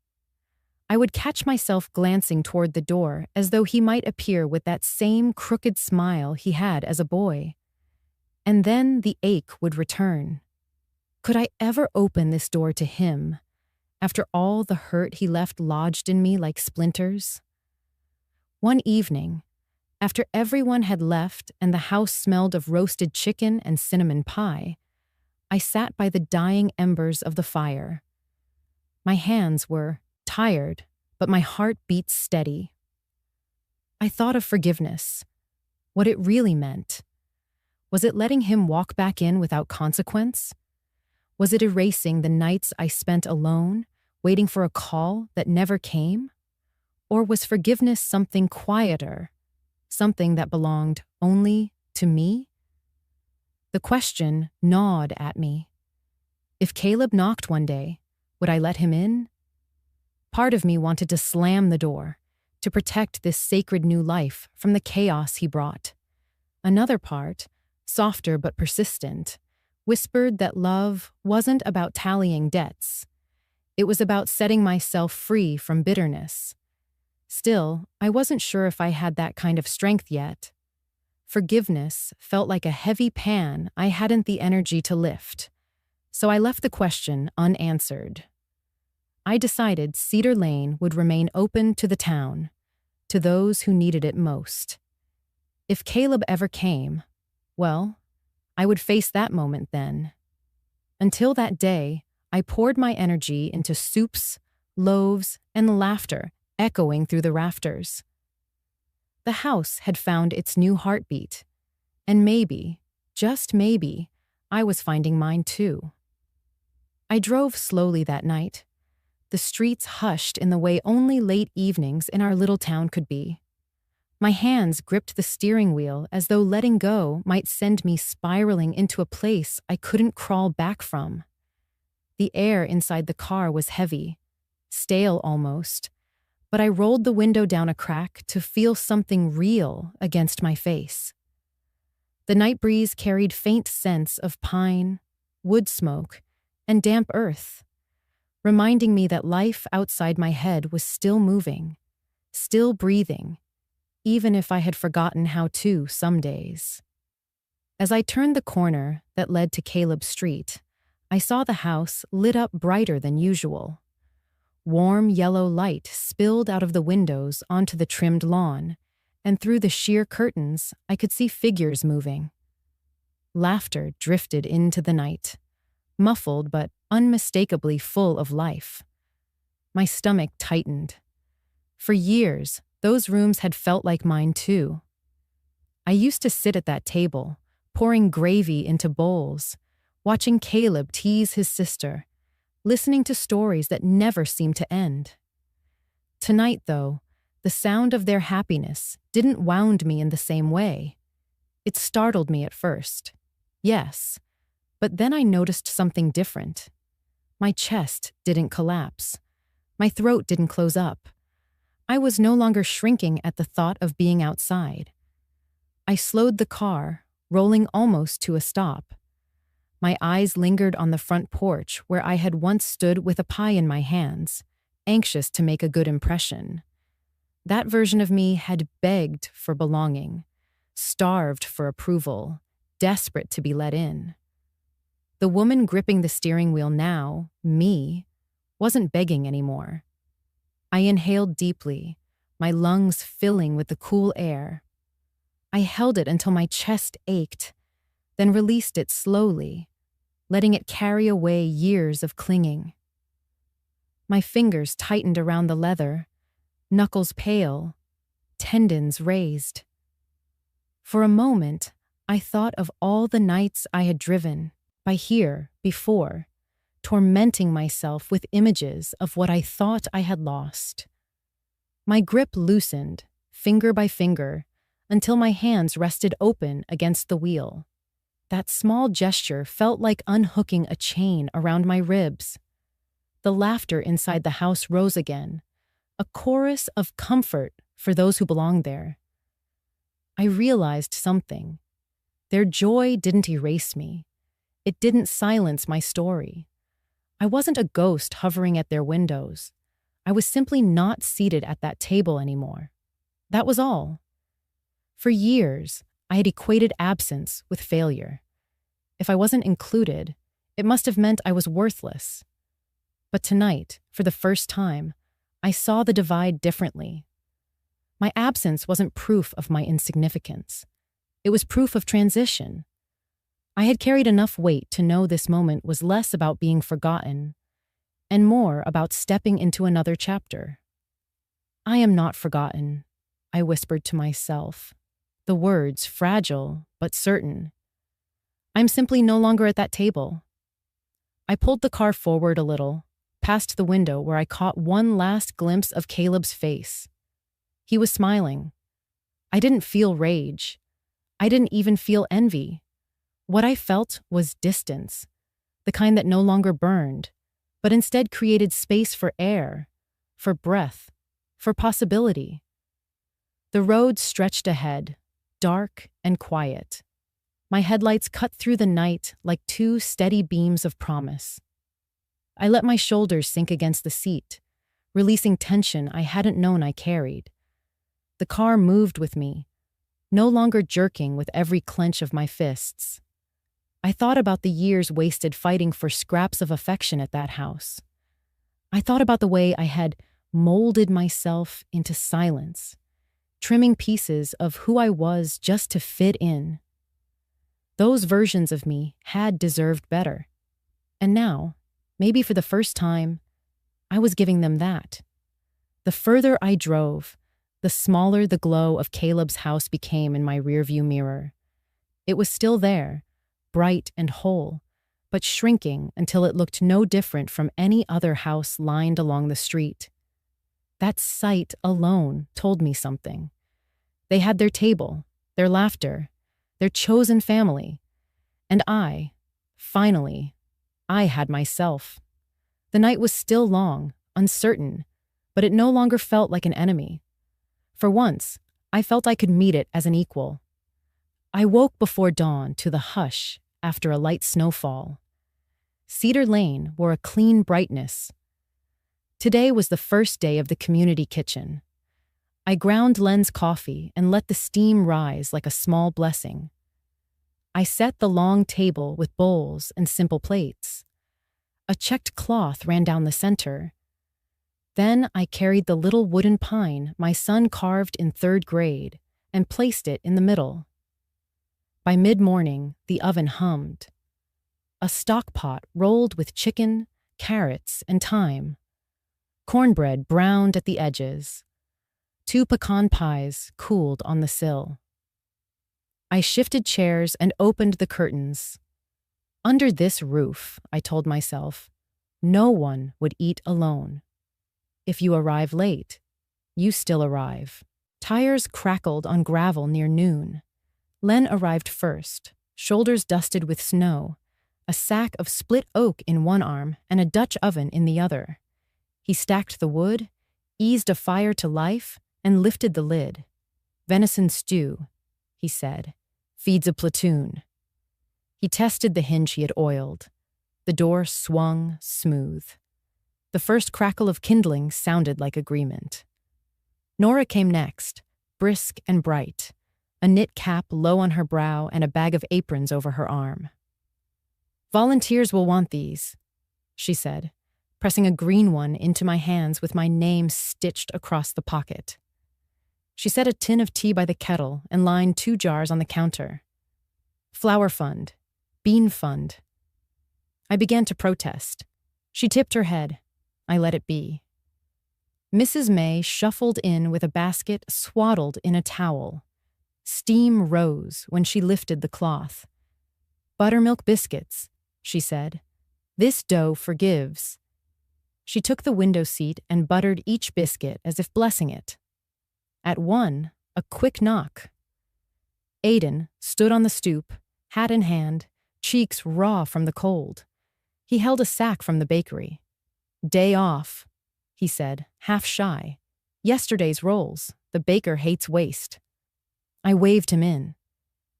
I would catch myself glancing toward the door as though he might appear with that same crooked smile he had as a boy. And then the ache would return. Could I ever open this door to him, after all the hurt he left lodged in me like splinters? One evening, after everyone had left and the house smelled of roasted chicken and cinnamon pie, I sat by the dying embers of the fire. My hands were tired, but my heart beat steady. I thought of forgiveness, what it really meant. Was it letting him walk back in without consequence? Was it erasing the nights I spent alone, waiting for a call that never came? Or was forgiveness something quieter, something that belonged only to me? The question gnawed at me. If Caleb knocked one day, would I let him in? Part of me wanted to slam the door, to protect this sacred new life from the chaos he brought. Another part, softer but persistent, whispered that love wasn't about tallying debts. It was about setting myself free from bitterness. Still, I wasn't sure if I had that kind of strength yet. Forgiveness felt like a heavy pan I hadn't the energy to lift, so I left the question unanswered. I decided Cedar Lane would remain open to the town, to those who needed it most. If Caleb ever came, well, I would face that moment then. Until that day, I poured my energy into soups, loaves, and laughter echoing through the rafters. The house had found its new heartbeat, and maybe, just maybe, I was finding mine too. I drove slowly that night, the streets hushed in the way only late evenings in our little town could be. My hands gripped the steering wheel as though letting go might send me spiraling into a place I couldn't crawl back from. The air inside the car was heavy, stale almost, but I rolled the window down a crack to feel something real against my face. The night breeze carried faint scents of pine, wood smoke, and damp earth, reminding me that life outside my head was still moving, still breathing, even if I had forgotten how to some days. As I turned the corner that led to Caleb Street, I saw the house lit up brighter than usual. Warm yellow light spilled out of the windows onto the trimmed lawn, and through the sheer curtains, I could see figures moving. Laughter drifted into the night, muffled but unmistakably full of life. My stomach tightened. For years, those rooms had felt like mine too. I used to sit at that table, pouring gravy into bowls, watching Caleb tease his sister, listening to stories that never seemed to end. Tonight, though, the sound of their happiness didn't wound me in the same way. It startled me at first, yes, but then I noticed something different. My chest didn't collapse. My throat didn't close up. I was no longer shrinking at the thought of being outside. I slowed the car, rolling almost to a stop. My eyes lingered on the front porch where I had once stood with a pie in my hands, anxious to make a good impression. That version of me had begged for belonging, starved for approval, desperate to be let in. The woman gripping the steering wheel now, me, wasn't begging anymore. I inhaled deeply, my lungs filling with the cool air. I held it until my chest ached, then released it slowly, letting it carry away years of clinging. My fingers tightened around the leather, knuckles pale, tendons raised. For a moment, I thought of all the nights I had driven by here before, tormenting myself with images of what I thought I had lost. My grip loosened, finger by finger, until my hands rested open against the wheel. That small gesture felt like unhooking a chain around my ribs. The laughter inside the house rose again, a chorus of comfort for those who belonged there. I realized something. Their joy didn't erase me. It didn't silence my story. I wasn't a ghost hovering at their windows. I was simply not seated at that table anymore. That was all. For years, I had equated absence with failure. If I wasn't included, it must have meant I was worthless. But tonight, for the first time, I saw the divide differently. My absence wasn't proof of my insignificance. It was proof of transition. I had carried enough weight to know this moment was less about being forgotten and more about stepping into another chapter. I am not forgotten, I whispered to myself, the words fragile but certain. I'm simply no longer at that table. I pulled the car forward a little, past the window where I caught one last glimpse of Caleb's face. He was smiling. I didn't feel rage. I didn't even feel envy. What I felt was distance, the kind that no longer burned, but instead created space for air, for breath, for possibility. The road stretched ahead, dark and quiet. My headlights cut through the night like two steady beams of promise. I let my shoulders sink against the seat, releasing tension I hadn't known I carried. The car moved with me, no longer jerking with every clench of my fists. I thought about the years wasted fighting for scraps of affection at that house. I thought about the way I had molded myself into silence, trimming pieces of who I was just to fit in. Those versions of me had deserved better. And now, maybe for the first time, I was giving them that. The further I drove, the smaller the glow of Caleb's house became in my rearview mirror. It was still there, bright and whole, but shrinking until it looked no different from any other house lined along the street. That sight alone told me something. They had their table, their laughter, their chosen family. And finally, I had myself. The night was still long, uncertain, but it no longer felt like an enemy. For once, I felt I could meet it as an equal. I woke before dawn to the hush after a light snowfall. Cedar Lane wore a clean brightness. Today was the first day of the community kitchen. I ground Len's coffee and let the steam rise like a small blessing. I set the long table with bowls and simple plates. A checked cloth ran down the center. Then I carried the little wooden pine my son carved in 3rd grade and placed it in the middle. By mid-morning, the oven hummed. A stock pot rolled with chicken, carrots, and thyme. Cornbread browned at the edges. 2 pecan pies cooled on the sill. I shifted chairs and opened the curtains. Under this roof, I told myself, no one would eat alone. If you arrive late, you still arrive. Tires crackled on gravel near noon. Len arrived first, shoulders dusted with snow, a sack of split oak in one arm and a Dutch oven in the other. He stacked the wood, eased a fire to life, and lifted the lid. "Venison stew," he said, "feeds a platoon." He tested the hinge he had oiled. The door swung smooth. The first crackle of kindling sounded like agreement. Nora came next, brisk and bright, a knit cap low on her brow and a bag of aprons over her arm. "Volunteers will want these," she said, pressing a green one into my hands with my name stitched across the pocket. She set a tin of tea by the kettle and lined 2 jars on the counter. "Flour fund, bean fund." I began to protest. She tipped her head. I let it be. Mrs. May shuffled in with a basket swaddled in a towel. Steam rose when she lifted the cloth. "Buttermilk biscuits," she said. "This dough forgives." She took the window seat and buttered each biscuit as if blessing it. At one, a quick knock. Aiden stood on the stoop, hat in hand, cheeks raw from the cold. He held a sack from the bakery. "Day off," he said, half shy. "Yesterday's rolls. The baker hates waste." I waved him in.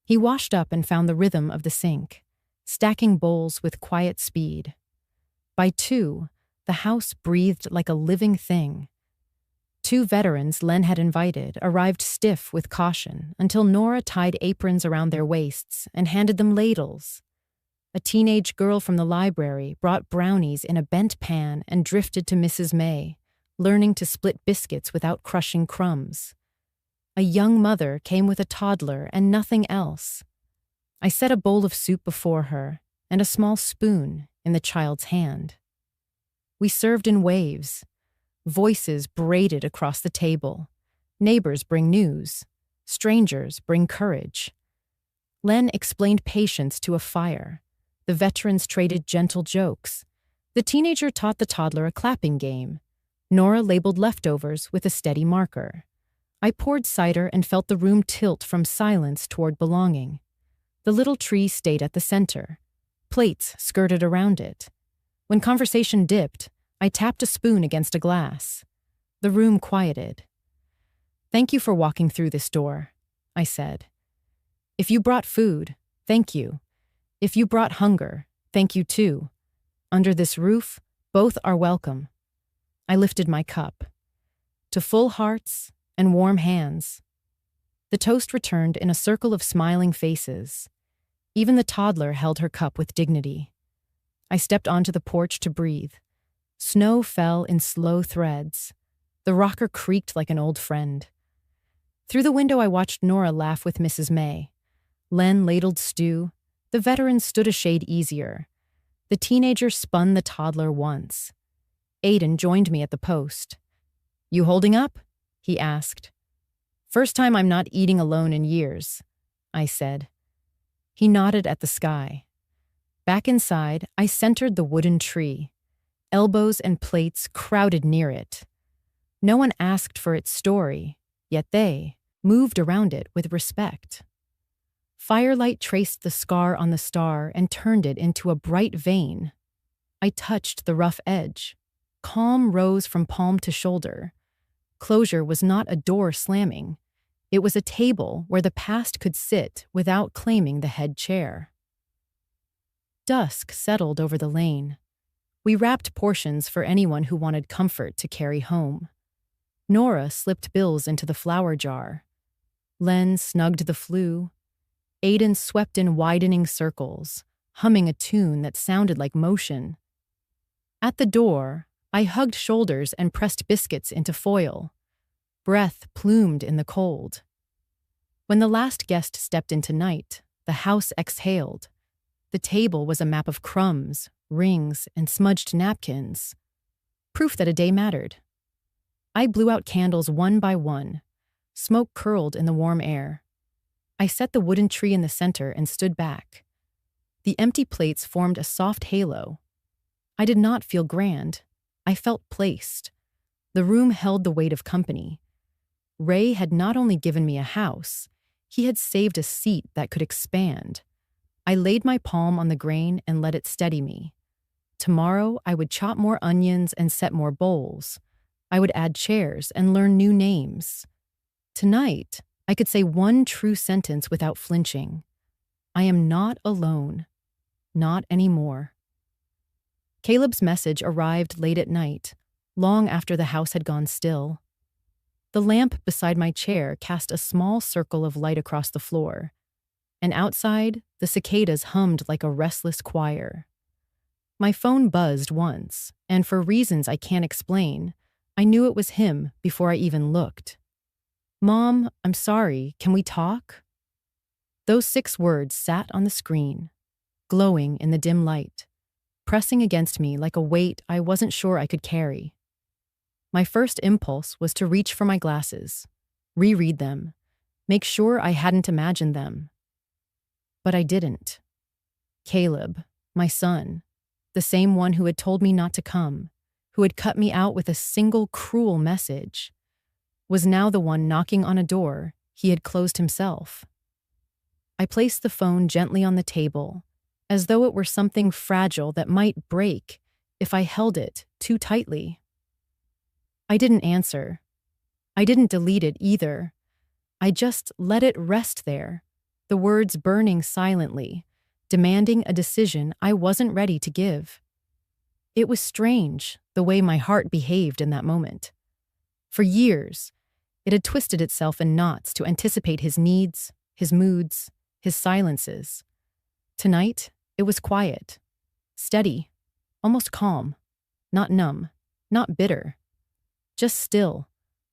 He washed up and found the rhythm of the sink, stacking bowls with quiet speed. By 2, the house breathed like a living thing. 2 veterans Len had invited arrived stiff with caution until Nora tied aprons around their waists and handed them ladles. A teenage girl from the library brought brownies in a bent pan and drifted to Mrs. May, learning to split biscuits without crushing crumbs. A young mother came with a toddler and nothing else. I set a bowl of soup before her and a small spoon in the child's hand. We served in waves. Voices braided across the table. Neighbors bring news. Strangers bring courage. Len explained patience to a fire. The veterans traded gentle jokes. The teenager taught the toddler a clapping game. Nora labeled leftovers with a steady marker. I poured cider and felt the room tilt from silence toward belonging. The little tree stayed at the center. Plates skirted around it. When conversation dipped, I tapped a spoon against a glass. The room quieted. "Thank you for walking through this door," I said. "If you brought food, thank you. If you brought hunger, thank you too. Under this roof, both are welcome." I lifted my cup. To full hearts and warm hands. The toast returned in a circle of smiling faces. Even the toddler held her cup with dignity. I stepped onto the porch to breathe. Snow fell in slow threads. The rocker creaked like an old friend. Through the window, I watched Nora laugh with Mrs. May. Len ladled stew. The veteran stood a shade easier. The teenager spun the toddler once. Aiden joined me at the post. "You holding up?" he asked. "First time I'm not eating alone in years," I said. He nodded at the sky. Back inside, I centered the wooden tree. Elbows and plates crowded near it. No one asked for its story, yet they moved around it with respect. Firelight traced the scar on the star and turned it into a bright vein. I touched the rough edge. Calm rose from palm to shoulder. Closure was not a door slamming. It was a table where the past could sit without claiming the head chair. Dusk settled over the lane. We wrapped portions for anyone who wanted comfort to carry home. Nora slipped bills into the flour jar. Len snugged the flue. Aiden swept in widening circles, humming a tune that sounded like motion. At the door, I hugged shoulders and pressed biscuits into foil. Breath plumed in the cold. When the last guest stepped into night, the house exhaled. The table was a map of crumbs, rings, and smudged napkins. Proof that a day mattered. I blew out candles one by one. Smoke curled in the warm air. I set the wooden tree in the center and stood back. The empty plates formed a soft halo. I did not feel grand. I felt placed. The room held the weight of company. Ray had not only given me a house, he had saved a seat that could expand. I laid my palm on the grain and let it steady me. Tomorrow, I would chop more onions and set more bowls. I would add chairs and learn new names. Tonight, I could say one true sentence without flinching. I am not alone. Not anymore. Caleb's message arrived late at night, long after the house had gone still. The lamp beside my chair cast a small circle of light across the floor, and outside, the cicadas hummed like a restless choir. My phone buzzed once, and for reasons I can't explain, I knew it was him before I even looked. "Mom, I'm sorry, can we talk?" Those 6 words sat on the screen, glowing in the dim light, pressing against me like a weight I wasn't sure I could carry. My first impulse was to reach for my glasses, reread them, make sure I hadn't imagined them. But I didn't. Caleb, my son, the same one who had told me not to come, who had cut me out with a single cruel message, was now the one knocking on a door he had closed himself. I placed the phone gently on the table, as though it were something fragile that might break if I held it too tightly. I didn't answer. I didn't delete it either. I just let it rest there, the words burning silently, demanding a decision I wasn't ready to give. It was strange, the way my heart behaved in that moment. For years, it had twisted itself in knots to anticipate his needs, his moods, his silences. Tonight, it was quiet, steady, almost calm, not numb, not bitter, just still,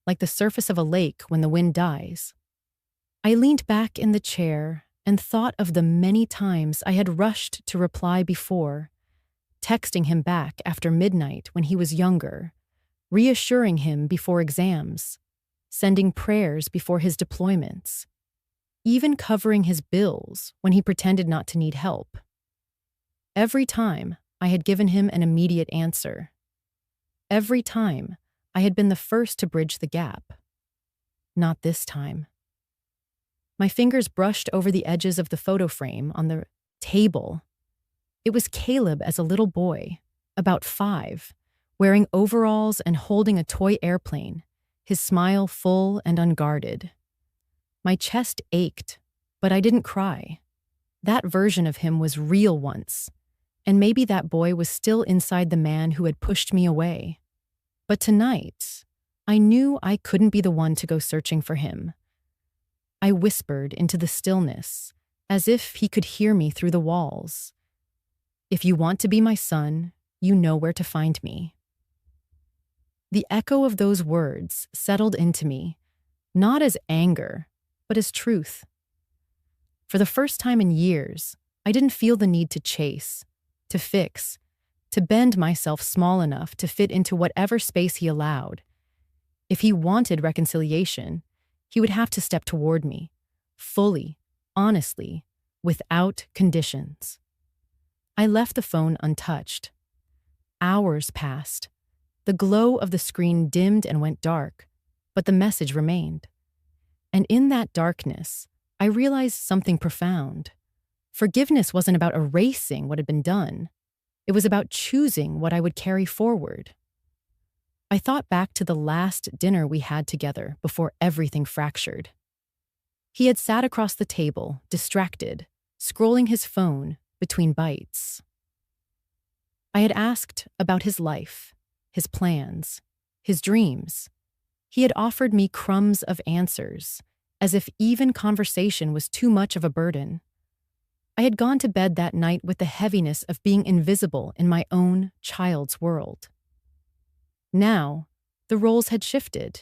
like the surface of a lake when the wind dies. I leaned back in the chair and thought of the many times I had rushed to reply before, texting him back after midnight when he was younger, reassuring him before exams, sending prayers before his deployments, even covering his bills when he pretended not to need help. Every time, I had given him an immediate answer. Every time, I had been the first to bridge the gap. Not this time. My fingers brushed over the edges of the photo frame on the table. It was Caleb as a little boy, about 5, wearing overalls and holding a toy airplane, his smile full and unguarded. My chest ached, but I didn't cry. That version of him was real once, and maybe that boy was still inside the man who had pushed me away. But tonight, I knew I couldn't be the one to go searching for him. I whispered into the stillness, as if he could hear me through the walls. If you want to be my son, you know where to find me. The echo of those words settled into me, not as anger, but as truth. For the first time in years, I didn't feel the need to chase, to fix, to bend myself small enough to fit into whatever space he allowed. If he wanted reconciliation, he would have to step toward me, fully, honestly, without conditions. I left the phone untouched. Hours passed. The glow of the screen dimmed and went dark, but the message remained. And in that darkness, I realized something profound. Forgiveness wasn't about erasing what had been done. It was about choosing what I would carry forward. I thought back to the last dinner we had together before everything fractured. He had sat across the table, distracted, scrolling his phone between bites. I had asked about his life, his plans, his dreams. He had offered me crumbs of answers, as if even conversation was too much of a burden. I had gone to bed that night with the heaviness of being invisible in my own child's world. Now, the roles had shifted.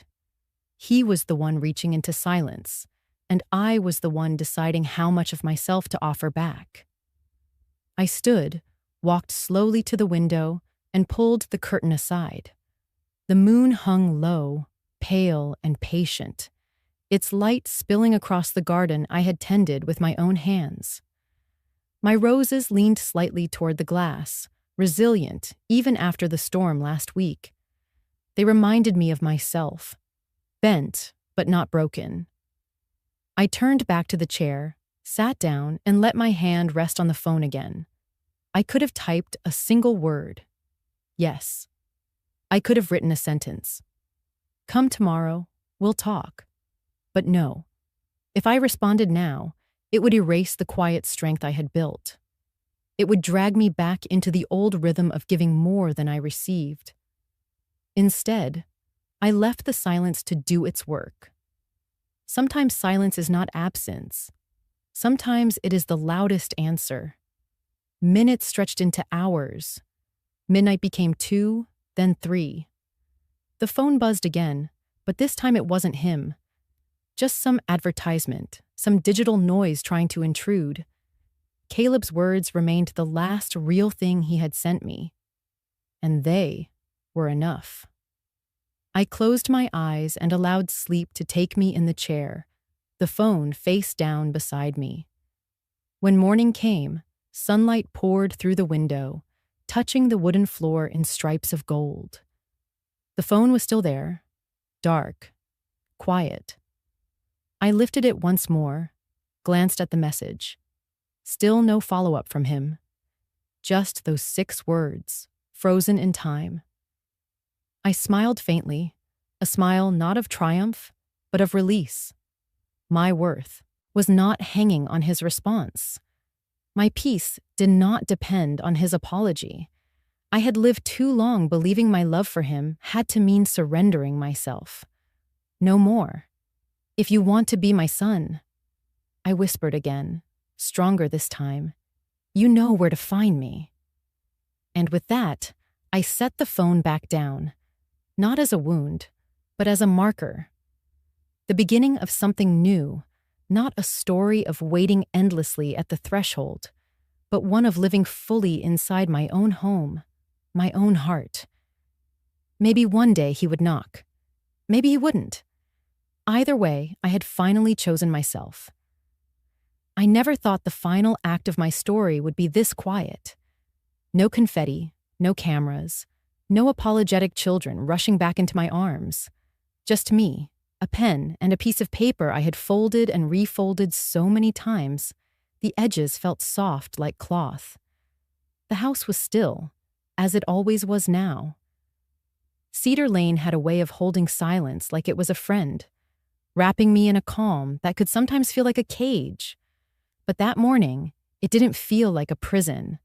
He was the one reaching into silence, and I was the one deciding how much of myself to offer back. I stood, walked slowly to the window, and pulled the curtain aside. The moon hung low, pale and patient, its light spilling across the garden I had tended with my own hands. My roses leaned slightly toward the glass, resilient even after the storm last week. They reminded me of myself, bent but not broken. I turned back to the chair, sat down, and let my hand rest on the phone again. I could have typed a single word. Yes. I could have written a sentence. Come tomorrow, we'll talk. But no. If I responded now, it would erase the quiet strength I had built. It would drag me back into the old rhythm of giving more than I received. Instead, I left the silence to do its work. Sometimes silence is not absence. Sometimes it is the loudest answer. Minutes stretched into hours. Midnight became 2, then 3. The phone buzzed again, but this time it wasn't him. Just some advertisement, some digital noise trying to intrude. Caleb's words remained the last real thing he had sent me. And they were enough. I closed my eyes and allowed sleep to take me in the chair, the phone face down beside me. When morning came, sunlight poured through the window, touching the wooden floor in stripes of gold. The phone was still there, dark, quiet. I lifted it once more, glanced at the message. Still no follow-up from him. Just those 6 words, frozen in time. I smiled faintly, a smile not of triumph, but of release. My worth was not hanging on his response. My peace did not depend on his apology. I had lived too long believing my love for him had to mean surrendering myself. No more. If you want to be my son, I whispered again, stronger this time, you know where to find me. And with that, I set the phone back down, not as a wound, but as a marker. The beginning of something new, not a story of waiting endlessly at the threshold, but one of living fully inside my own home, my own heart. Maybe one day he would knock. Maybe he wouldn't. Either way, I had finally chosen myself. I never thought the final act of my story would be this quiet. No confetti, no cameras, no apologetic children rushing back into my arms. Just me, A pen and a piece of paper I had folded and refolded so many times, the edges felt soft like cloth. The house was still, as it always was now. Cedar Lane had a way of holding silence like it was a friend, wrapping me in a calm that could sometimes feel like a cage. But that morning, it didn't feel like a prison.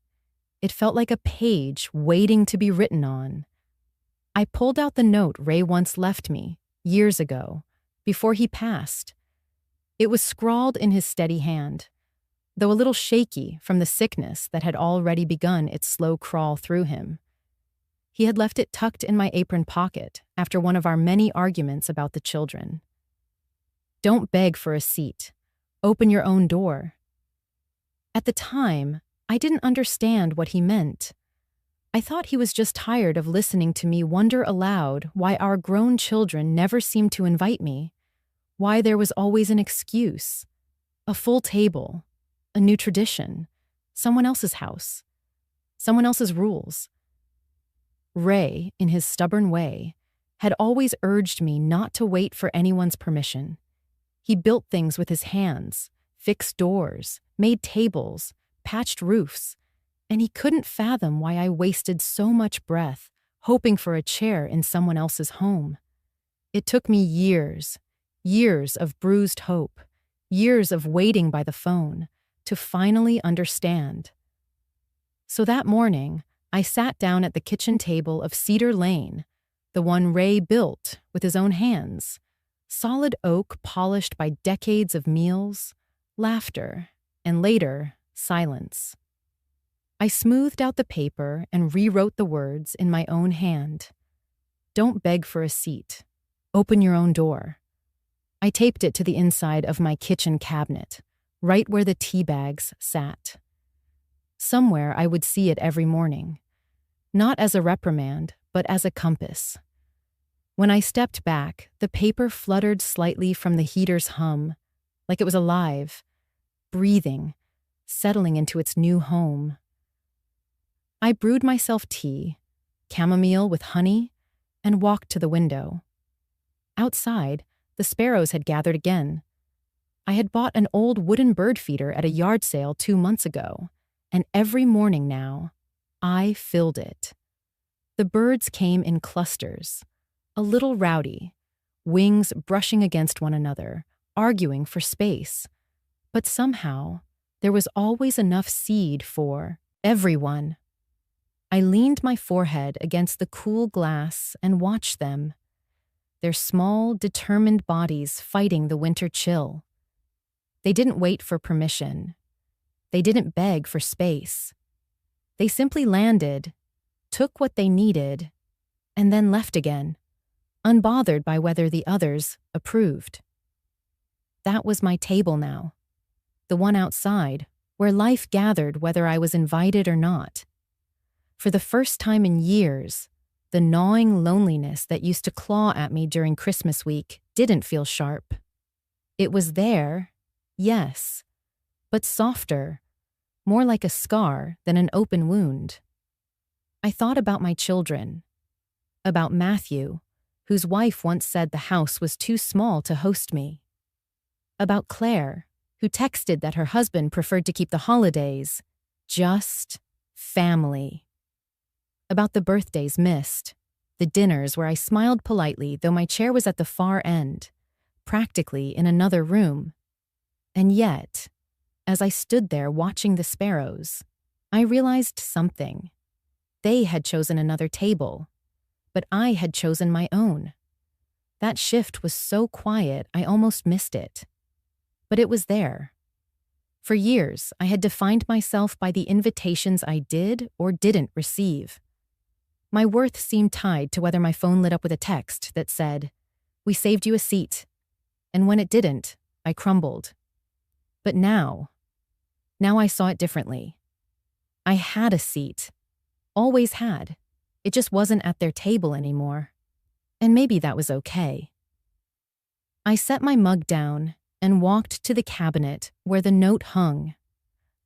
It felt like a page waiting to be written on. I pulled out the note Ray once left me, years ago, before he passed. It was scrawled in his steady hand, though a little shaky from the sickness that had already begun its slow crawl through him. He had left it tucked in my apron pocket after one of our many arguments about the children. Don't beg for a seat. Open your own door. At the time, I didn't understand what he meant. I thought he was just tired of listening to me wonder aloud why our grown children never seemed to invite me, why there was always an excuse, a full table, a new tradition, someone else's house, someone else's rules. Ray, in his stubborn way, had always urged me not to wait for anyone's permission. He built things with his hands, fixed doors, made tables, patched roofs, and he couldn't fathom why I wasted so much breath hoping for a chair in someone else's home. It took me years of bruised hope, years of waiting by the phone, to finally understand. So that morning, I sat down at the kitchen table of Cedar Lane, the one Ray built with his own hands, solid oak polished by decades of meals, laughter, and later, silence. I smoothed out the paper and rewrote the words in my own hand. Don't beg for a seat. Open your own door. I taped it to the inside of my kitchen cabinet, right where the tea bags sat. Somewhere I would see it every morning, not as a reprimand, but as a compass. When I stepped back, the paper fluttered slightly from the heater's hum, like it was alive, breathing, settling into its new home. I brewed myself tea, chamomile with honey, and walked to the window. Outside, the sparrows had gathered again. I had bought an old wooden bird feeder at a yard sale 2 months ago, and every morning now, I filled it. The birds came in clusters, a little rowdy, wings brushing against one another, arguing for space. But somehow, there was always enough seed for everyone. I leaned my forehead against the cool glass and watched them, their small, determined bodies fighting the winter chill. They didn't wait for permission. They didn't beg for space. They simply landed, took what they needed, and then left again, unbothered by whether the others approved. That was my table now, the one outside, where life gathered whether I was invited or not. For the first time in years, the gnawing loneliness that used to claw at me during Christmas week didn't feel sharp. It was there, yes, but softer, more like a scar than an open wound. I thought about my children, about Matthew, whose wife once said the house was too small to host me, about Claire, who texted that her husband preferred to keep the holidays just family, about the birthdays missed, the dinners where I smiled politely though my chair was at the far end, practically in another room. And yet, as I stood there watching the sparrows, I realized something. They had chosen another table, but I had chosen my own. That shift was so quiet I almost missed it. But it was there. For years, I had defined myself by the invitations I did or didn't receive. My worth seemed tied to whether my phone lit up with a text that said, "We saved you a seat." And when it didn't, I crumbled. But now I saw it differently. I had a seat. Always had. It just wasn't at their table anymore. And maybe that was okay. I set my mug down and walked to the cabinet where the note hung.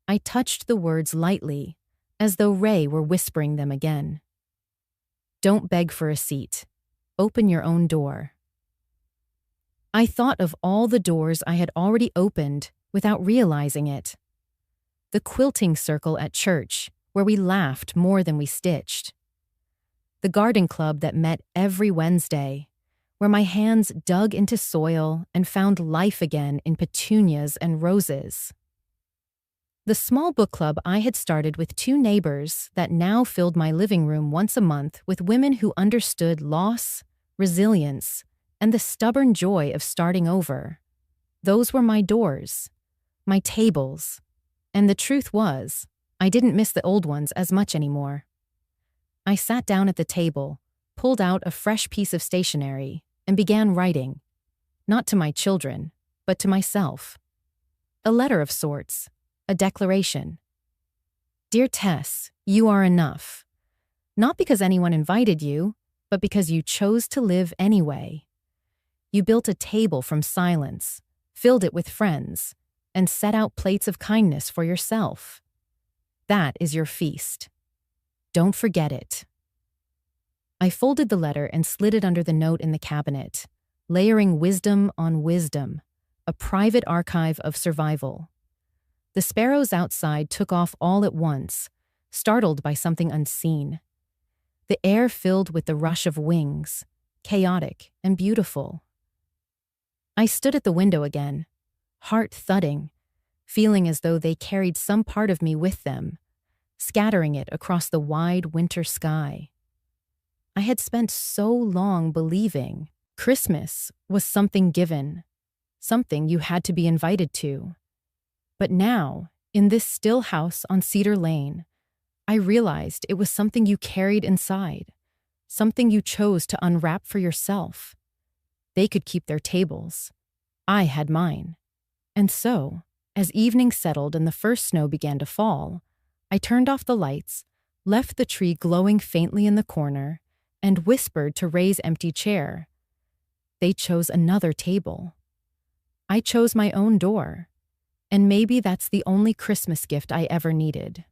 I touched the words lightly, as though Ray were whispering them again. Don't beg for a seat. Open your own door. I thought of all the doors I had already opened without realizing it. The quilting circle at church, where we laughed more than we stitched. The garden club that met every Wednesday, where my hands dug into soil and found life again in petunias and roses. The small book club I had started with 2 neighbors that now filled my living room once a month with women who understood loss, resilience, and the stubborn joy of starting over. Those were my doors, my tables, and the truth was, I didn't miss the old ones as much anymore. I sat down at the table, pulled out a fresh piece of stationery, and began writing, not to my children, but to myself. A letter of sorts, a declaration. Dear Tess, you are enough. Not because anyone invited you, but because you chose to live anyway. You built a table from silence, filled it with friends, and set out plates of kindness for yourself. That is your feast. Don't forget it. I folded the letter and slid it under the note in the cabinet, layering wisdom on wisdom, a private archive of survival. The sparrows outside took off all at once, startled by something unseen. The air filled with the rush of wings, chaotic and beautiful. I stood at the window again, heart thudding, feeling as though they carried some part of me with them, scattering it across the wide winter sky. I had spent so long believing Christmas was something given, something you had to be invited to. But now, in this still house on Cedar Lane, I realized it was something you carried inside, something you chose to unwrap for yourself. They could keep their tables. I had mine. And so, as evening settled and the first snow began to fall, I turned off the lights, left the tree glowing faintly in the corner, and whispered to Ray's empty chair. They chose another table. I chose my own door. And maybe that's the only Christmas gift I ever needed.